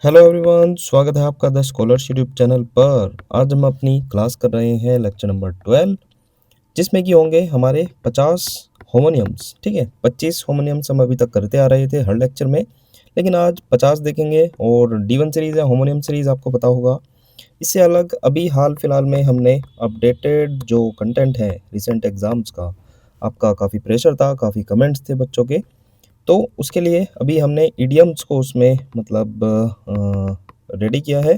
Hello everyone, स्वागत है आपका द स्कॉलरशिप यूट्यूब चैनल पर। आज हम अपनी क्लास कर रहे हैं लेक्चर नंबर 12, जिसमें कि होंगे हमारे 50 होमोनियम्स। ठीक है, 25 होमोनियम्स हम अभी तक करते आ रहे थे हर लेक्चर में, लेकिन आज 50 देखेंगे। और D1 सीरीज़ है, होमोनियम सीरीज़ आपको पता होगा। इससे अलग अभी हाल फिलहाल में हमने अपडेटेड जो कंटेंट है रिसेंट एग्ज़ाम्स का, आपका काफ़ी प्रेशर था, काफ़ी कमेंट्स थे बच्चों के, तो उसके लिए अभी हमने इडियम्स को उसमें मतलब रेडी किया है।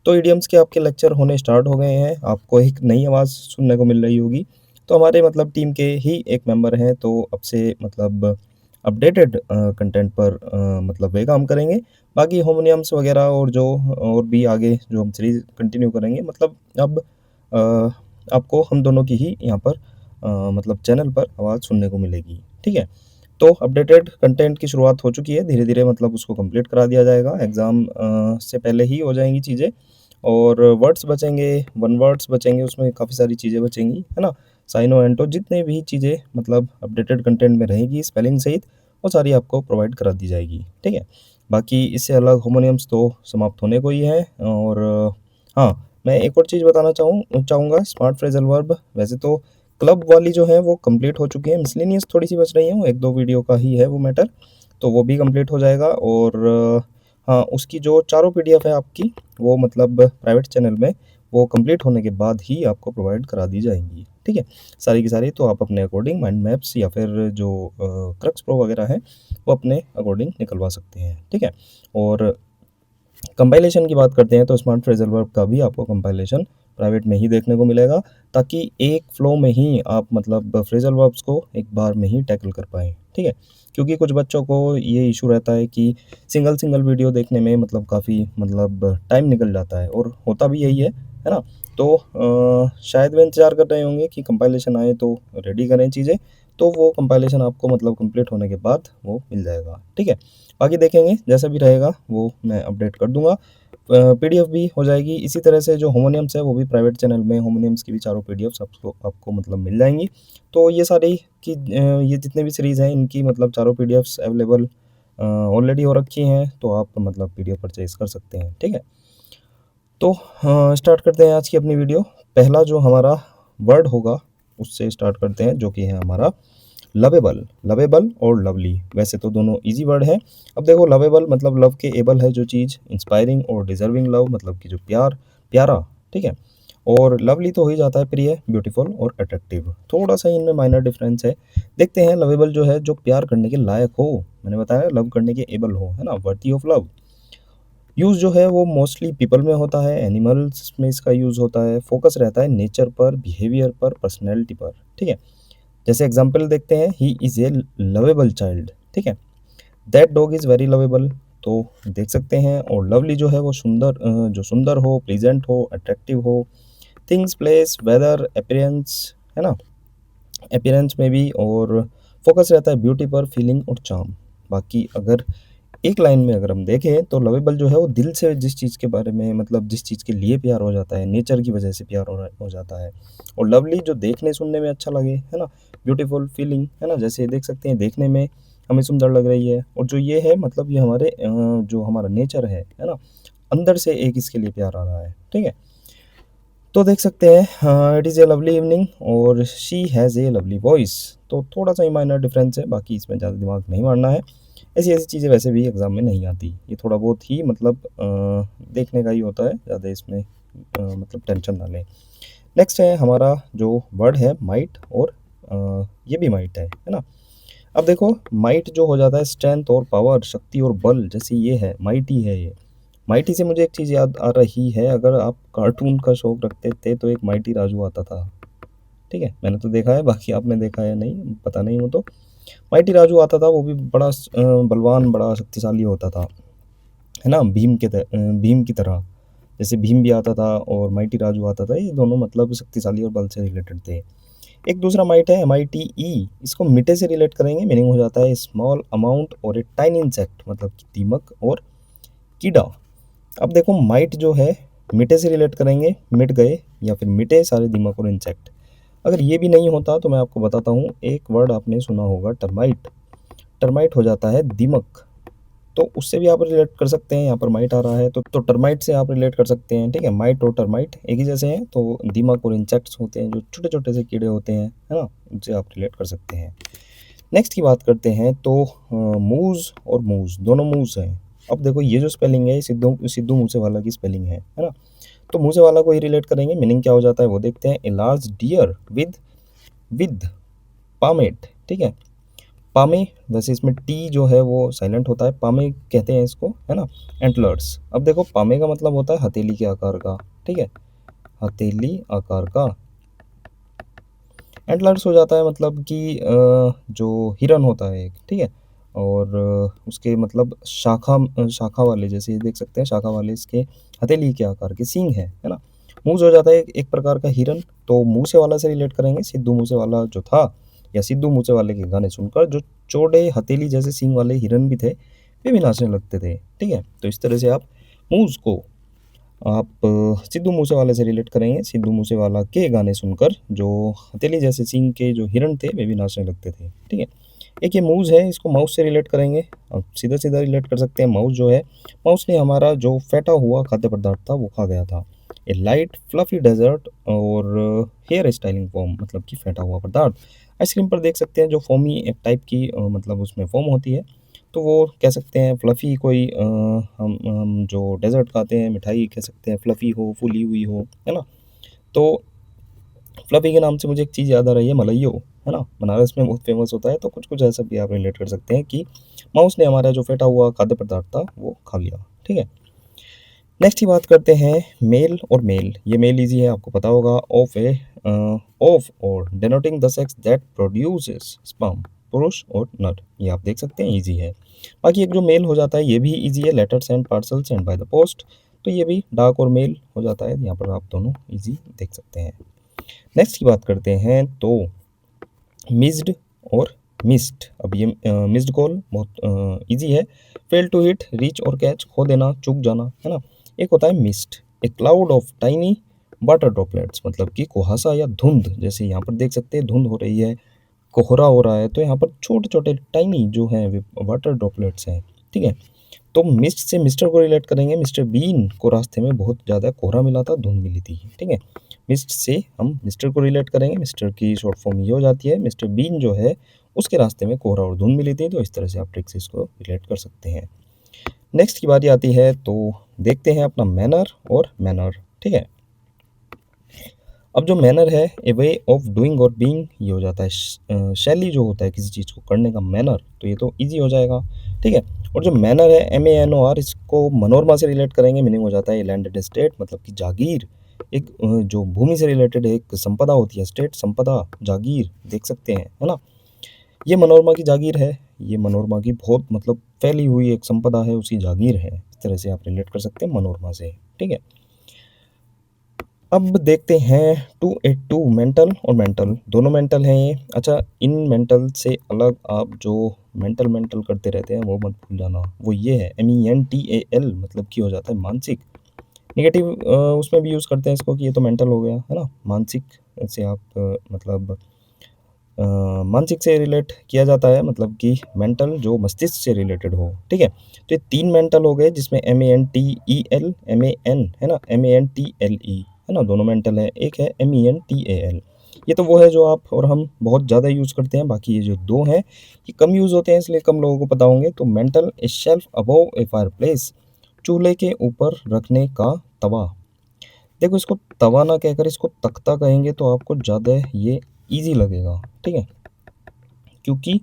तो इडियम्स के आपके लेक्चर होने स्टार्ट हो गए हैं, आपको एक नई आवाज़ सुनने को मिल रही होगी। तो हमारे मतलब टीम के ही एक मेंबर हैं, तो अब से मतलब अपडेटेड कंटेंट पर मतलब वे काम करेंगे। बाकी होमोनियम्स वगैरह और जो और भी आगे जो हम सीरीज़ कंटिन्यू करेंगे, मतलब अब आपको हम दोनों की ही यहाँ पर मतलब चैनल पर आवाज़ सुनने को मिलेगी। ठीक है? तो अपडेटेड कंटेंट की शुरुआत हो चुकी है, धीरे-धीरे मतलब उसको कंप्लीट करा दिया जाएगा। एग्ज़ाम से पहले ही हो जाएँगी चीज़ें। और वर्ड्स बचेंगे, वन वर्ड्स बचेंगे, उसमें काफ़ी सारी चीज़ें बचेंगी, है ना? साइनो, एंटो जितने भी चीज़ें मतलब अपडेटेड कंटेंट में रहेगी स्पेलिंग सहित, वो सारी आपको प्रोवाइड करा दी जाएगी, ठीक है? बाकी इससे अलग होमोनियम्स तो समाप्त होने को ही है। और हाँ, मैं एक और चीज़ बताना चाहूँगा स्मार्ट फ्रेज़ल वर्ब। वैसे तो क्लब वाली जो है वो कंप्लीट हो चुकी है, मिसलेनियस थोड़ी-सी बच रही है, वो 1-2 वीडियो का ही है वो मैटर, तो वो भी कंप्लीट हो जाएगा। और हाँ, उसकी जो चारों पीडीएफ है आपकी, वो मतलब प्राइवेट चैनल में वो कंप्लीट होने के बाद ही आपको प्रोवाइड करा दी जाएँगी, ठीक है? सारी की सारी तो आप अपने अकॉर्डिंग माइंड मैप्स या फिर जो क्रक्स प्रो वगैरह है, वो अपने अकॉर्डिंग निकलवा सकते हैं, ठीक है? और कंपाइलेशन की बात करते हैं तो स्मार्ट फ्रेज़ल वर्ब का भी आपको कंपाइलेशन प्राइवेट में ही देखने को मिलेगा, ताकि एक फ्लो में ही आप मतलब फ्रेज़ल वर्ब्स को एक बार में ही टैकल कर पाएँ, ठीक है? क्योंकि कुछ बच्चों को ये इश्यू रहता है कि सिंगल-सिंगल वीडियो देखने में मतलब काफ़ी मतलब टाइम निकल जाता है, और होता भी यही है ना? तो शायद वे इंतज़ार कर रहे होंगे कि कंपाइलेशन आए तो रेडी करें चीज़ें, तो वो कंपाइलेशन आपको मतलब कंप्लीट होने के बाद वो मिल जाएगा, ठीक है? बाकी देखेंगे जैसा भी रहेगा वो मैं अपडेट कर दूँगा। पीडीएफ भी हो जाएगी। इसी तरह से जो होमोनियम्स है वो भी प्राइवेट चैनल में होमोनियम्स की भी चारों पीडीएफ्स आपको आपको मतलब मिल जाएँगी। तो ये सारी की ये जितने भी सीरीज़ हैं इनकी मतलब चारों पीडीएफ्स अवेलेबल ऑलरेडी हो रखी हैं, तो आप मतलब पीडीएफ परचेज़ कर सकते हैं, ठीक है? तो स्टार्ट करते हैं आज की अपनी वीडियो। पहला जो हमारा वर्ड होगा उससे स्टार्ट करते हैं, जो कि है हमारा लवेबल। लवेबल और लवली, वैसे तो दोनों ईज़ी वर्ड हैं। अब देखो, लवेबल मतलब लव के एबल है जो चीज़, इंस्पायरिंग और डिज़र्विंग लव मतलब कि जो प्यार, प्यारा, ठीक है? और लवली तो हो ही जाता है प्रिय, ब्यूटीफुल और अट्रैक्टिव। थोड़ा-सा इनमें माइनर डिफरेंस है। देखते हैं, लवेबल जो है जो प्यार करने के लायक हो, मैंने बताया लव करने के एबल हो, है ना? Worthy of love. यूज़ जो है वो मोस्टली पीपल में होता है, एनिमल्स में इसका यूज़ होता है, फ़ोकस रहता है नेचर पर, बिहेवियर पर, पर्सनैलिटी पर, ठीक है? जैसे एग्ज़ाम्पल देखते हैं, he is a lovable child, ठीक है? That dog is very lovable, तो देख सकते हैं। और लवली जो है वो सुंदर, जो सुंदर हो, प्लीज़ेंट हो, अट्रैक्टिव हो, थिंग्स, प्लेस, वेदर, अपीयरेंस, है ना? अपीयरेंस में भी। और फ़ोकस रहता है ब्यूटी पर, फीलिंग और चार्म। बाकी अगर एक लाइन में अगर हम देखें तो लवेबल जो है वो दिल से जिस चीज़ के बारे में मतलब जिस चीज़ के लिए प्यार हो जाता है, नेचर की वजह से प्यार हो जाता है। और लवली जो देखने सुनने में अच्छा लगे, है ना? ब्यूटीफुल फीलिंग, है ना? जैसे देख सकते हैं देखने में हमें सुंदर लग रही है, और जो ये है मतलब ये हमारे जो हमारा नेचर है ना? अंदर से एक इसके लिए प्यार आ रहा है, ठीक है? तो देख सकते हैं, it is a lovely evening और she has a lovely voice. तो थोड़ा-सा ही माइनर डिफरेंस है, बाकी इसमें ज़्यादा दिमाग नहीं मारना है। ऐसी-ऐसी चीज़ें वैसे भी एग्ज़ाम में नहीं आती। ये थोड़ा बहुत ही मतलब देखने का ही होता है, ज़्यादा इसमें मतलब टेंशन ना लें। नेक्स्ट है हमारा जो वर्ड है माइट, और ये भी माइट है ना? अब देखो, माइट जो हो जाता है स्ट्रेंथ और पावर, शक्ति और बल, जैसे ये है, माइटी है ये। माइटी से मुझे एक चीज़ याद आ रही है, अगर आप कार्टून का शौक रखते थे तो एक माइटी राजू आता था, ठीक है? मैंने तो देखा है, बाकी आपने देखा है नहीं, पता नहीं वो तो। माइटी राजू आता था, वो भी बड़ा बलवान, बड़ा शक्तिशाली होता था, है ना? भीम की तरह। जैसे भीम भी आता था और माइटी राजू आता था, ये दोनों मतलब शक्तिशाली और बल से रिलेटेड थे। एक दूसरा माइट है MITE, इसको मिटे से रिलेट करेंगे, मीनिंग हो जाता है स्मॉल अमाउंट और ए टाइनी इंसेक्ट, मतलब कि दीमक और कीड़ा। अब देखो, माइट जो है मिटे से रिलेट करेंगे, मिट गए या फिर मिटे सारे दीमक और इंसेक्ट। अगर ये भी नहीं होता तो मैं आपको बताता हूँ, एक वर्ड आपने सुना होगा टर्माइट। टर्माइट हो जाता है दीमक, तो उससे भी आप रिलेट कर सकते हैं। यहाँ पर माइट आ रहा है तो टर्माइट से आप रिलेट कर सकते हैं, ठीक है। माइट और टर्माइट एक ही जैसे हैं, तो दीमक और इंसेक्ट्स होते हैं जो छोटे छोटे से कीड़े होते हैं, है ना, उनसे आप रिलेट कर सकते हैं। नेक्स्ट की बात करते हैं तो मूज और मूज दोनों मूज हैं। अब देखो ये जो स्पेलिंग है सिद्धू सिद्धू मूसेवाला की स्पेलिंग है ना। तो मूसेवाला को ही रिलेट करेंगे, मीनिंग क्या हो जाता है वो देखते हैं। A large deer with palmate, ठीक है। पामे, वैसे इसमें टी जो है वो साइलेंट होता है, पामे कहते हैं इसको, है ना। एंटलर्स, अब देखो पामे का मतलब होता है हथेली के आकार का, ठीक है, हथेली आकार का। एंटलर्स हो जाता है मतलब कि जो हिरन होता है एक, ठीक है। और उसके मतलब शाखा वाले, जैसे ये देख सकते हैं शाखा वाले इसके हथेली के आकार के सींग है ना। मूस हो जाता है एक प्रकार का हिरन। तो मूसेवाला से रिलेट करेंगे, सिद्धू मूसेवाला जो था, या सिद्धू मूसेवाले के गाने सुनकर जो चौड़े हथेली जैसे सींग वाले हिरन भी थे, वे भी नाचने लगते थे, ठीक है। तो इस तरह से आप मूस को आप सिद्धू मूसेवाले से रिलेट करेंगे, सिद्धू मूसेवाला के गाने सुनकर जो हथेली जैसे सींग के जो हिरन थे वे भी नाचने लगते थे, ठीक है। एक ये मूज़ है, इसको माउस से रिलेट करेंगे। अब सीधा-सीधा रिलेट कर सकते हैं। माउस जो है, माउस ने हमारा जो फेंटा हुआ खाद्य पदार्थ था वो खा गया था। ए लाइट फ्लफी डेज़र्ट और हेयर स्टाइलिंग फ़ोम, मतलब कि फेंटा हुआ पदार्थ। आइसक्रीम पर देख सकते हैं जो फ़ोमी एक टाइप की मतलब उसमें फ़ोम होती है, तो वो कह सकते हैं फ्लफ़ी कोई हम जो डेज़र्ट खाते हैं, मिठाई कह सकते हैं फ्लफ़ी हो, फूली हुई हो, है ना? तो फ्लफ़ी के नाम से मुझे एक चीज़ याद आ रही है, मलइयो, है ना? बनारस में बहुत फ़ेमस होता है, तो कुछ-कुछ ऐसा भी आप रिलेट कर सकते हैं कि माउस ने हमारा जो फेंटा हुआ खाद्य पदार्थ था, वो खा लिया, ठीक है? नेक्स्ट की बात करते हैं मेल और मेल। ये मेल ईज़ी है, आपको पता होगा। ऑफ और denoting the sex that produces sperm, पुरुष और नर। ये आप देख सकते हैं, ईज़ी है। बाकी एक जो मेल हो जाता है ये भी ईज़ी है, letters and parcel send by the post. तो ये भी डाक और मेल हो जाता है, यहाँ पर आप दोनों ईज़ी देख सकते हैं। नेक्स्ट की बात करते हैं तो मिस्ड और मिस्ड। अब ये मिस्ड कॉल बहुत ईजी है। फेल टू हिट, रीच और कैच, खो देना, चूक जाना, है ना। एक होता है mist, A cloud of tiny water droplets, मतलब कि कुहासा या धुंध। जैसे यहाँ पर देख सकते हैं धुंध हो रही है, कोहरा हो रहा है, तो यहाँ पर छोटे छोटे टाइनी जो हैं वे वाटर ड्रॉपलेट्स हैं, ठीक है। तो मिस्ट से मिस्टर को रिलेट करेंगे। मिस्टर बीन को रास्ते में बहुत ज़्यादा कोहरा मिला था, धुंध मिली थी, ठीक है। मिस्ट से हम मिस्टर को रिलेट करेंगे। मिस्टर की शॉर्ट फॉर्म ये हो जाती है। मिस्टर बीन जो है उसके रास्ते में कोहरा और धुंध मिली थी, तो इस तरह से आप ट्रिक से इसको रिलेट कर सकते हैं। नेक्स्ट की बारी आती है तो देखते हैं अपना मैनर और मैनर, ठीक है। अब जो मैनर है, ए वे ऑफ डूइंग और बीइंग, ये हो जाता है शैली जो होता है किसी चीज़ को करने का, मैनर। तो ये तो ईजी हो जाएगा, ठीक है। और जो मैनर है, MANOR, इसको मनोरमा से रिलेट करेंगे। मीनिंग हो जाता है लैंडेड एस्टेट, मतलब कि जागीर। एक जो भूमि से रिलेटेड एक संपदा होती है, स्टेट संपदा, जागीर देख सकते हैं, है ना। ये मनोरमा की जागीर है। ये मनोरमा की बहुत मतलब फैली हुई एक संपदा है, उसकी जागीर है। इस तरह से आप रिलेट कर सकते हैं मनोरमा से, ठीक है। अब देखते हैं 282, मेंटल और मेंटल, दोनों मेंटल हैं ये। अच्छा, इन मेंटल से अलग आप जो मेंटल मेंटल करते रहते हैं वो मत भूल जाना। वो ये है MENTAL, मतलब कि हो जाता है मानसिक। नेगेटिव उसमें भी यूज़ करते हैं इसको कि ये तो मेंटल हो गया, है ना। मानसिक से आप मतलब मानसिक से रिलेट किया जाता है, मतलब कि मेंटल जो मस्तिष्क से रिलेटेड हो, ठीक है। तो ये 3 मेंटल हो गए, जिसमें MENTEL, MAN है ना, MENTLE, है ना, दोनों मेंटल है। एक है MENTAL, ये तो वो है जो आप और हम बहुत ज़्यादा यूज़ करते हैं। बाकी ये जो 2 हैं ये कम यूज़ होते हैं, इसलिए कम लोगों को पता होंगे। तो मेंटल, ए शेल्फ अबव ए फायरप्लेस, चूल्हे के ऊपर रखने का तवा। देखो इसको तवा ना कहकर इसको तख्ता कहेंगे तो आपको ज़्यादा ये ईज़ी लगेगा, ठीक है। क्योंकि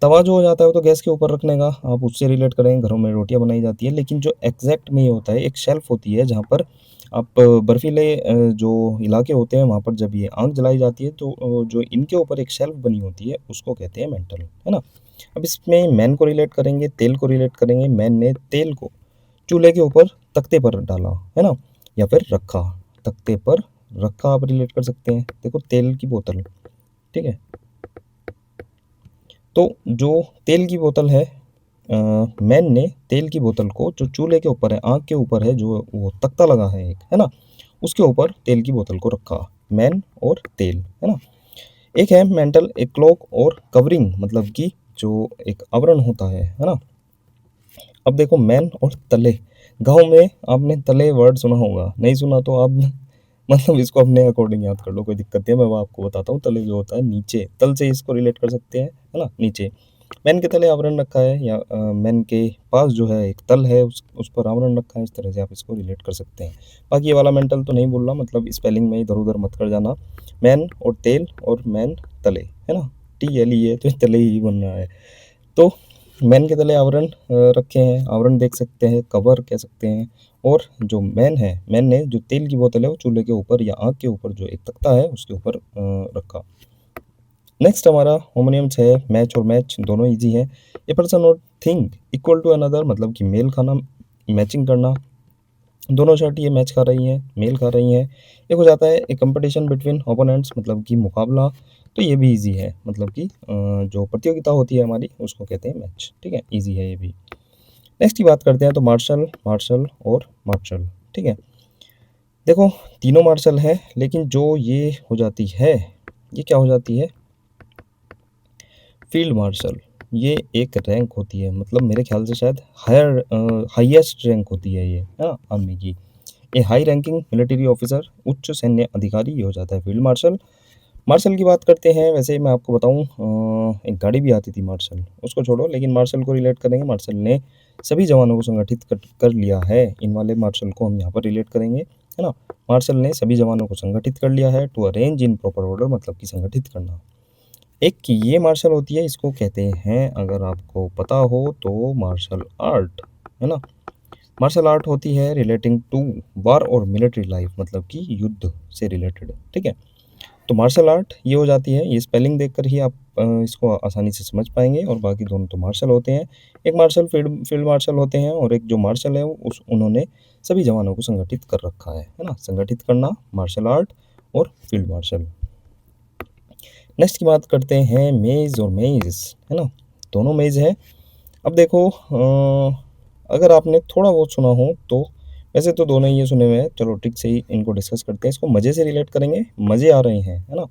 तवा जो हो जाता है वो तो गैस के ऊपर रखने का, आप उससे रिलेट करेंगे, घरों में रोटियाँ बनाई जाती है। लेकिन जो एग्जैक्ट में ये होता है, एक शेल्फ होती है जहाँ पर आप बर्फीले जो इलाके होते हैं वहाँ पर जब ये आग जलाई जाती है तो जो इनके ऊपर एक शेल्फ बनी होती है उसको कहते हैं मेंटल, है ना। अब इसमें मैन को रिलेट करेंगे, तेल को रिलेट करेंगे। मैन ने तेल को चूल्हे के ऊपर तख्ते पर डाला, है ना, या फिर रखा, तख्ते पर रखा आप रिलेट कर सकते हैं। देखो तेल की बोतल, ठीक है। तो जो तेल की बोतल है, मैन ने तेल की बोतल को जो चूल्हे के ऊपर है, आग के ऊपर है, जो वो तख्ता लगा है एक, है ना, उसके ऊपर तेल की बोतल को रखा। मैन और तेल, है ना। एक है मेंटल, एक क्लोक और कवरिंग, मतलब कि जो एक आवरण होता है ना। अब देखो मैन और तले, गाँव में आपने तले वर्ड सुना होगा, नहीं सुना तो आप मतलब इसको अपने अकॉर्डिंग याद कर लो, कोई दिक्कत नहीं है। मैं वो आपको बताता हूँ, तले जो होता है नीचे, तल से इसको रिलेट कर सकते हैं, है ना? नीचे। मैन के तले आवरण रखा है, या मैन के पास जो है एक तल है, उस पर आवरण रखा है, इस तरह से आप इसको रिलेट कर सकते हैं। बाकी ये वाला मेंटल तो नहीं बोल रहा, मतलब स्पेलिंग में इधर-उधर मत कर जाना। मैन और तेल और मैन तले, है ना? टी-एल-ई है तो तले ही बन रहा है। तो मैन के तले आवरण रखे हैं, आवरण देख सकते हैं, कवर कह सकते हैं। और जो मैन है, मैन ने जो तेल की बोतल है वो चूल्हे के ऊपर या आग के ऊपर जो एक तख्ता है उसके ऊपर रखा। नेक्स्ट हमारा होमोनियम्स है मैच और मैच, दोनों इजी है। ए पर्सन और थिंग इक्वल टू अनदर, मतलब कि मेल खाना, मैचिंग करना। दोनों शर्ट ये मैच खा रही हैं, मेल खा रही हैं। एक हो जाता है ए कंपटीशन बिटवीन ओपोनेंट्स, मतलब कि मुकाबला। तो ये भी इजी है, मतलब कि जो प्रतियोगिता होती है हमारी उसको कहते हैं मैच, ठीक है? इजी है ये भी। नेक्स्ट की बात करते हैं तो मार्शल, मार्शल और मार्शल, ठीक है? देखो तीनों मार्शल हैं, लेकिन जो ये हो जाती है, ये क्या हो जाती है? Field marshal. ये एक रैंक होती है, मतलब मेरे ख्याल से शायद हाईएस्ट रैंक होती है ये, है ना, आर्मी की। ए हाई रैंकिंग मिलिट्री ऑफिसर, उच्च सैन्य अधिकारी, ये हो जाता है फील्ड मार्शल। मार्शल की बात करते हैं, वैसे मैं आपको बताऊं, एक गाड़ी भी आती थी मार्शल, उसको छोड़ो, लेकिन मार्शल को रिलेट करेंगे। मार्शल ने सभी जवानों को संगठित कर लिया है, इन वाले मार्शल को हम यहाँ पर रिलेट करेंगे, है ना? मार्शल ने सभी जवानों को संगठित कर लिया है, to arrange in proper order, मतलब कि संगठित करना। एक ये मार्शल होती है, इसको कहते हैं, अगर आपको पता हो तो, मार्शल आर्ट, है ना? मार्शल आर्ट होती है रिलेटिंग टू वार और मिलिट्री लाइफ, मतलब कि युद्ध से रिलेटेड, ठीक है? तो मार्शल आर्ट ये हो जाती है, ये स्पेलिंग देखकर ही आप इसको आसानी से समझ पाएंगे। और बाकी दोनों तो मार्शल होते हैं। एक मार्शल फील्ड फील्ड मार्शल होते हैं, और एक जो मार्शल है वो उस उन्होंने सभी जवानों को संगठित कर रखा है ना? संगठित करना, मार्शल आर्ट और फील्ड मार्शल। नेक्स्ट की बात करते हैं मेज़ और मेज़, है ना? दोनों मेज़ हैं। अब देखो अगर आपने थोड़ा बहुत सुना हो तो, वैसे तो दोनों ही ये सुने हुए हैं, चलो ठीक से ही इनको डिस्कस करते हैं। इसको मज़े से रिलेट करेंगे, मज़े आ रहे हैं, है ना?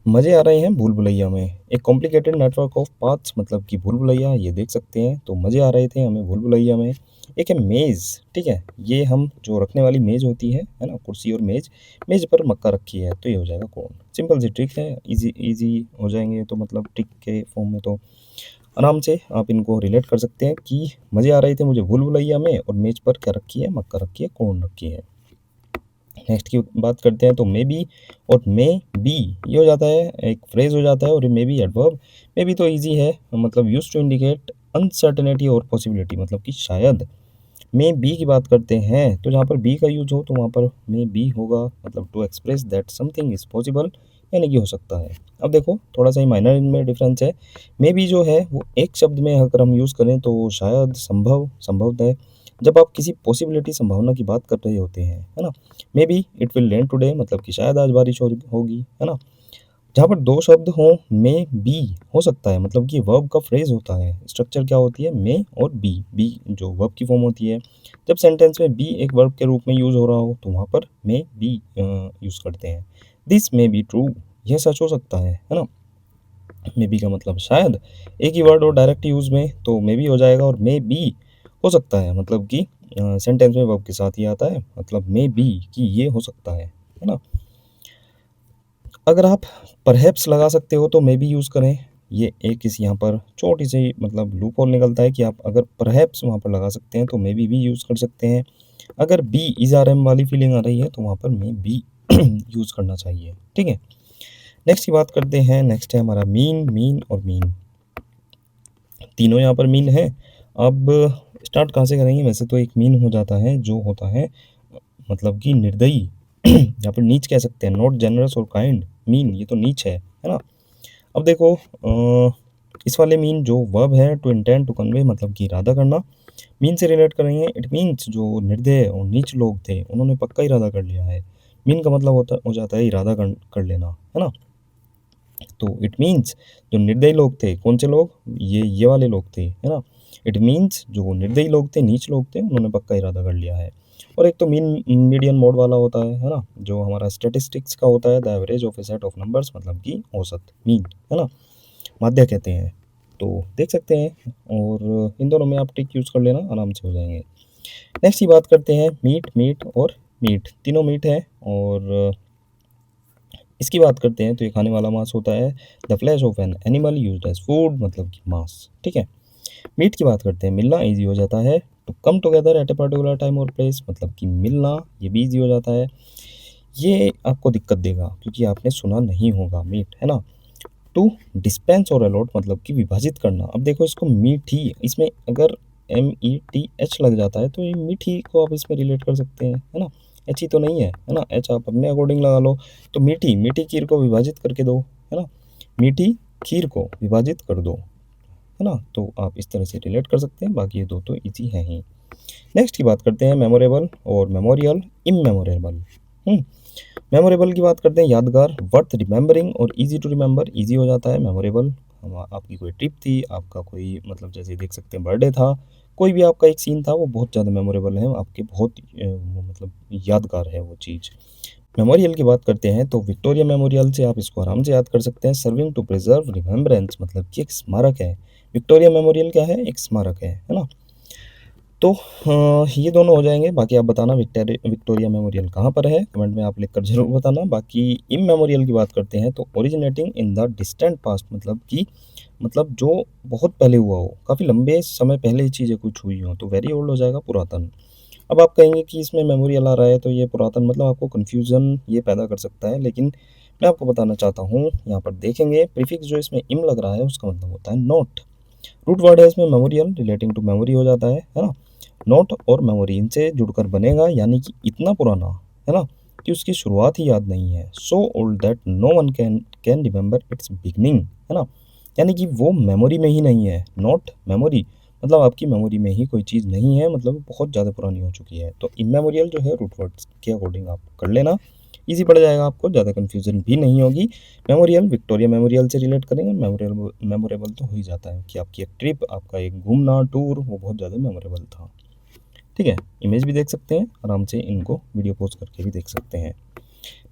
मज़े आ रहे हैं भूल भुलैया में। एक कॉम्प्लिकेटेड नेटवर्क ऑफ पाथ्स, मतलब कि भूल भुलैया, ये देख सकते हैं। तो मज़े आ रहे थे हमें भूल भुलैया में। एक है मेज़, ठीक है? ये हम जो रखने वाली मेज़ होती है ना? कुर्सी और मेज़, मेज़ पर मक्का रखी है, तो ये हो जाएगा कौन? सिंपल सी ट्रिक है, इजी इजी हो जाएंगे तो, मतलब ट्रिक के फॉर्म में तो आराम से आप इनको रिलेट कर सकते हैं कि मज़े आ रहे थे मुझे भूल भुलैया में, और मेज़ पर क्या रखी है? मक्का रखी है, कौन रखी है। नेक्स्ट की बात करते हैं तो मे बी और मे बी, ये हो जाता है एक फ्रेज हो जाता है, और may be adverb. May be तो इजी है, मतलब यूज टू इंडिकेट अनसर्टेनिटी और पॉसिबिलिटी, मतलब कि शायद। मे बी की बात करते हैं तो जहाँ पर बी का यूज हो तो वहाँ पर मे बी होगा, मतलब to express that something is possible, यानी कि हो सकता है। अब देखो थोड़ा सा ही माइनर इनमें डिफरेंस है। मे बी जो है वो एक शब्द में अगर हम यूज़ करें तो शायद, संभव, संभवतः, जब आप किसी पॉसिबिलिटी, संभावना की बात कर रहे होते हैं, है ना? May be it will rain today, मतलब कि शायद आज बारिश होगी, है ना? जहाँ पर दो शब्द हों, मे बी, हो सकता है, मतलब कि वर्ब का फ्रेज होता है, स्ट्रक्चर क्या होती है? मे और बी, बी जो वर्ब की फॉर्म होती है। जब सेंटेंस में बी एक वर्ब के रूप में यूज़ हो रहा हो तो वहाँ पर मे बी यूज़ करते हैं। दिस मे बी ट्रू, यह सच हो सकता है ना? मे बी का मतलब शायद। एक ही वर्ड और डायरेक्ट यूज़ में तो मे बी हो जाएगा, और मे बी हो सकता है, मतलब कि सेंटेंस में वर्ब के साथ ही आता है, मतलब मे बी कि ये हो सकता है ना? अगर आप परहैप्स लगा सकते हो तो मे बी यूज़ करें। ये एक इस यहाँ पर छोटी सी, मतलब लूप होल निकलता है कि आप अगर परहैप्स वहाँ पर लगा सकते हैं तो मे बी भी यूज़ कर सकते हैं। अगर बी इज़ आर एम वाली फीलिंग आ रही है तो वहाँ पर मे बी यूज़ करना चाहिए, ठीक है? नेक्स्ट की बात करते हैं, नेक्स्ट है हमारा मीन, मीन और मीन। तीनों यहाँ पर मीन है। अब स्टार्ट कहाँ से करेंगे? वैसे तो एक मीन हो जाता है जो होता है, मतलब कि निर्दयी, यहाँ पर नीच कह सकते हैं, नॉट जेनरस और काइंड। मीन ये तो नीच है ना? अब देखो इस वाले मीन जो वर्ब है, टू इंटेंड, टू कन्वे, मतलब कि इरादा करना। मीन से रिलेट करेंगे, इट मीन्स जो निर्दय और नीच लोग थे उन्होंने पक्का इरादा कर लिया है। मीन का मतलब होता हो जाता है इरादा कर लेना, है ना? तो इट मीन्स जो निर्दयी लोग थे, कौन से लोग? ये वाले लोग थे, है ना? इट मीन्स जो निर्दयी लोग थे, नीच लोग थे, उन्होंने पक्का इरादा कर लिया है। और एक तो मीन मीडियन मोड वाला होता है ना? जो हमारा स्टैटिस्टिक्स का होता है, the average of A set of numbers, मतलब कि औसत, मीन, है ना? माध्य कहते हैं। तो देख सकते हैं और इन दोनों में आप ट्रिक यूज़ कर लेना, आराम से हो जाएँगे। नेक्स्ट की बात करते हैं मीट, मीट और मीट, तीनों मीट हैं और इसकी बात करते हैं तो ये खाने वाला मांस होता है the flash of an animal used as food मतलब कि मांस, ठीक है। मीट की बात करते हैं, मिलना ईज़ी हो जाता है, to come together at a particular time और प्लेस मतलब कि मिलना ये भी ईज़ी हो जाता है। ये आपको दिक्कत देगा क्योंकि आपने सुना नहीं होगा मीट, है ना? टू डिस्पेंस और अलॉट मतलब कि विभाजित करना। अब देखो इसको मीठी इसमें अगर METH लग जाता है तो ये मीठी को आप इसमें रिलेट कर सकते हैं, है ना? एच ही तो नहीं है ना? एच आप अपने अकॉर्डिंग लगा लो। तो मीठी, मीठी खीर को विभाजित करके दो, है ना? मीठी खीर को विभाजित कर दो, है ना? तो आप इस तरह से रिलेट कर सकते हैं, बाकी ये 2 तो ईज़ी हैं ही। नेक्स्ट की बात करते हैं मेमोरेबल और मेमोरियल, इममेमोरेबल। हुँ। मेमोरेबल की बात करते हैं यादगार, वर्थ रिमेंबरिंग और ईज़ी टू रिमेंबर, ईज़ी हो जाता है मेमोरेबल। आपकी कोई ट्रिप थी, आपका कोई मतलब जैसे देख सकते हैं बर्थडे था, कोई भी आपका एक सीन था वो बहुत ज़्यादा मेमोरेबल है, आपके बहुत वो मतलब यादगार है वो चीज़। मेमोरियल की बात करते हैं तो विक्टोरिया मेमोरियल से आप इसको आराम से याद कर सकते हैं, सर्विंग टू प्रिजर्व रिमेम्बरेंस मतलब कि एक स्मारक है। विक्टोरिया मेमोरियल क्या है? एक स्मारक है ना? तो ये दोनों हो जाएँगे, बाकी आप बताना विक्टोरिया मेमोरियल कहाँ पर है? कमेंट में आप लिखकर ज़रूर बताना। बाकी इममेमोरियल की बात करते हैं तो originating in the distant past मतलब कि मतलब जो बहुत पहले हुआ हो, काफ़ी लंबे समय पहले ये चीज़ें कुछ हुई हों, तो वेरी ओल्ड हो जाएगा पुरातन। अब आप कहेंगे कि इसमें मेमोरियल आ रहा है तो ये पुरातन मतलब आपको कन्फ्यूज़न ये पैदा कर सकता है, लेकिन मैं आपको बताना चाहता हूँ, यहाँ पर देखेंगे प्रीफिक्स जो इसमें इम लग रहा है उसका मतलब होता है नॉट। रूट वर्ड है इसमें मेमोरियल, रिलेटिंग टू मेमोरी हो जाता है ना? नॉट और मेमोरी इनसे जुड़कर बनेगा यानी कि इतना पुराना, है ना? कि उसकी शुरुआत ही याद नहीं है। So old that no one can can remember its beginning, है ना? यानी कि वो मेमोरी में ही नहीं है, नॉट मेमोरी मतलब आपकी मेमोरी में ही कोई चीज़ नहीं है, मतलब बहुत ज़्यादा पुरानी हो चुकी है। तो इम्मेमोरियल जो है रूट वर्ड्स के अकॉर्डिंग आप कर लेना, ईज़ी पड़ जाएगा आपको, ज़्यादा कन्फ्यूज़न भी नहीं होगी। मेमोरियल विक्टोरिया मेमोरियल से रिलेट करेंगे, मेमोरेबल तो हो ही जाता है कि आपकी एक ट्रिप, आपका एक घूमना, टूर वो बहुत ज़्यादा मेमोरेबल था। ठीक है? इमेज भी देख सकते हैं, आराम से इनको वीडियो पॉज़ करके भी देख सकते हैं।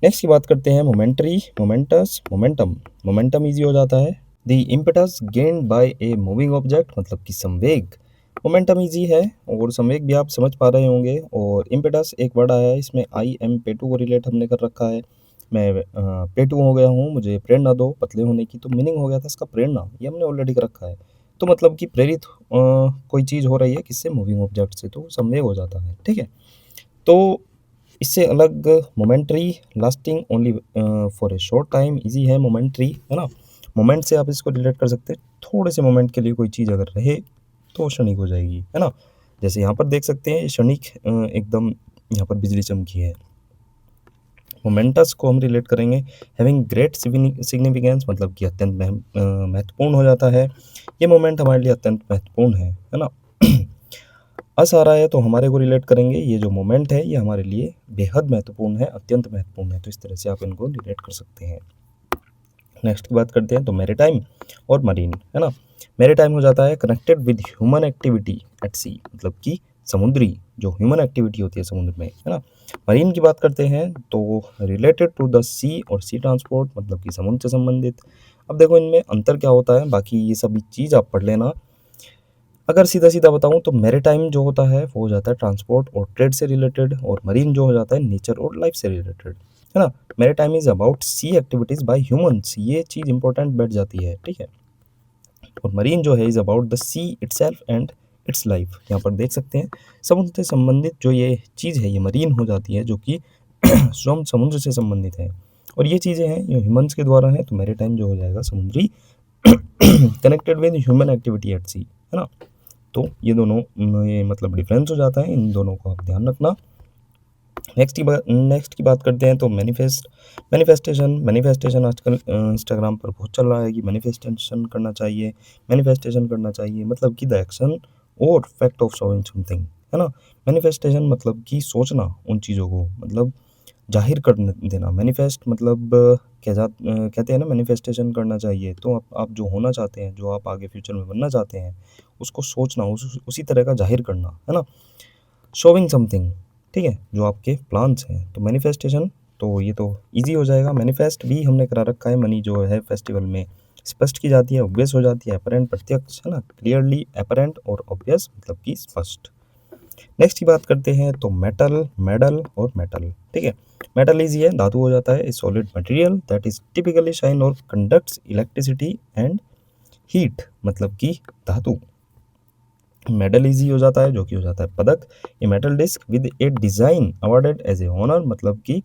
नेक्स्ट की बात करते हैं momentary, moments, momentum. Momentum easy हो जाता है। The impetus gained by a moving object मतलब कि संवेग। मोमेंटम ईज़ी है और संवेग भी आप समझ पा रहे होंगे और इम्पेटस एक वर्ड आया है इसमें आई एम पेटू को रिलेट हमने कर रखा है। मैं पेटू हो गया हूँ, मुझे प्रेरणा दो पतले होने की, तो मीनिंग हो गया था इसका प्रेरणा, ये हमने ऑलरेडी कर रखा है। तो मतलब कि प्रेरित कोई चीज़ हो रही है किससे? मूविंग ऑब्जेक्ट से, तो संवेग हो जाता है, ठीक है? तो इससे अलग momentary, lasting only for a short time, easy है मोमेंटरी, है ना? मोमेंट से आप इसको रिलेट कर सकते हैं, थोड़े से मोमेंट के लिए कोई चीज़ अगर रहे, तो वो क्षणिक हो जाएगी, है ना? जैसे यहाँ पर देख सकते हैं क्षणिक एकदम यहाँ पर बिजली चमकी है। मोमेंटस को हम रिलेट करेंगे हैविंग ग्रेट सिग्निफिकेंस मतलब कि अत्यंत महत्वपूर्ण हो जाता है। ये मोमेंट हमारे लिए अत्यंत महत्वपूर्ण है ना? आ रहा है तो हमारे को रिलेट करेंगे, ये जो मोमेंट है ये हमारे लिए बेहद महत्वपूर्ण है, अत्यंत महत्वपूर्ण है, तो इस तरह से आप इनको रिलेट कर सकते हैं। नेक्स्ट की बात करते हैं तो मैरीटाइम और मरीन, है ना? मैरीटाइम हो जाता है connected with human activity at sea मतलब कि समुद्री जो ह्यूमन एक्टिविटी होती है समुद्र में, है ना? मरीन की बात करते हैं तो रिलेटेड टू द सी और सी ट्रांसपोर्ट मतलब कि समुद्र से संबंधित। अब देखो इनमें अंतर क्या होता है, बाकी ये सभी चीज़ आप पढ़ लेना। अगर सीधा-सीधा बताऊँ तो मैरीटाइम जो होता है वो हो जाता है ट्रांसपोर्ट और ट्रेड से रिलेटेड और मरीन जो हो जाता है नेचर और लाइफ से रिलेटेड, है ना? Maritime is about sea activities by humans, ये चीज़ इम्पोर्टेंट बैठ जाती है, ठीक है? और मरीन जो है is about the sea itself and its life. यहाँ पर देख सकते हैं समुद्र से संबंधित जो ये चीज़ है ये मरीन हो जाती है जो कि स्वयं समुद्र से संबंधित है और ये चीज़ें हैं ये ह्यूमन्स के द्वारा हैं, तो मैरीटाइम जो हो जाएगा समुद्री connected with human activity at sea, है ना? तो ये दोनों में मतलब डिफरेंस हो जाता है, इन दोनों को आप ध्यान रखना। नेक्स्ट की बात करते हैं तो मैनिफेस्टेशन आजकल इंस्टाग्राम पर बहुत चल रहा है कि मैनिफेस्टेशन करना चाहिए, मैनिफेस्टेशन करना चाहिए मतलब कि द एक्शन और फैक्ट ऑफ शोइंग समथिंग, है ना? मैनिफेस्टेशन मतलब कि सोचना उन चीज़ों को मतलब ज़ाहिर कर देना। मैनिफेस्ट मतलब कहते हैं ना मैनिफेस्टेशन करना चाहिए, तो आप जो होना चाहते हैं, जो आप आगे फ्यूचर में बनना चाहते हैं, उसको सोचना, उसी तरह का ज़ाहिर करना, है ना? शोविंग समथिंग, ठीक है? जो आपके प्लान्स हैं, तो मैनिफेस्टेशन तो ये तो ईज़ी हो जाएगा। मैनिफेस्ट भी हमने करा रखा है, मनी जो है फेस्टिवल में स्पष्ट की जाती है, ऑब्वियस हो जाती है, अपरेंट प्रत्यक्ष, है ना, क्लियरली अपरेंट और ऑब्वियस मतलब कि स्पष्ट। नेक्स्ट की बात करते हैं तो मेटल, मेडल और मेटल, ठीक है। मेटल इजी है, धातु हो जाता है, solid material that is typically shine और कंडक्ट्स इलेक्ट्रिसिटी एंड हीट मतलब कि धातु। मेडल इजी हो जाता है जो कि हो जाता है पदक। A metal disc with a design awarded as an honour मतलब कि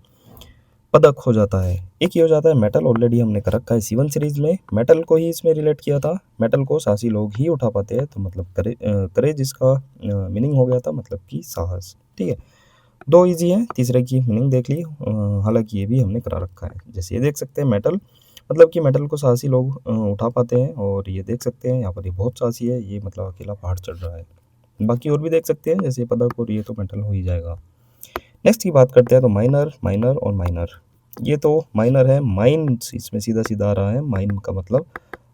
पदक हो जाता है। एक ये हो जाता है मेटल, ऑलरेडी हमने कर रखा है C1 सीरीज में, मेटल को ही इसमें रिलेट किया था। मेटल को साहसी लोग ही उठा पाते हैं, तो मतलब करेज इसका मीनिंग हो गया था मतलब कि साहस, ठीक है। दो इजी है, तीसरे की मीनिंग देख ली, हालांकि ये भी हमने करा रखा है। जैसे ये देख सकते हैं मेटल मतलब कि मेटल को साहसी लोग उठा पाते हैं, और ये देख सकते हैं यहाँ पर ये बहुत साहसी है, ये मतलब अकेला पहाड़ चढ़ रहा है। बाकी और भी देख सकते हैं जैसे पदक, और ये तो मेटल हो ही जाएगा। नेक्स्ट की बात करते हैं तो माइनर, माइनर और माइनर। ये तो माइनर है, माइंस इसमें सीधा सीधा आ रहा है। माइन का मतलब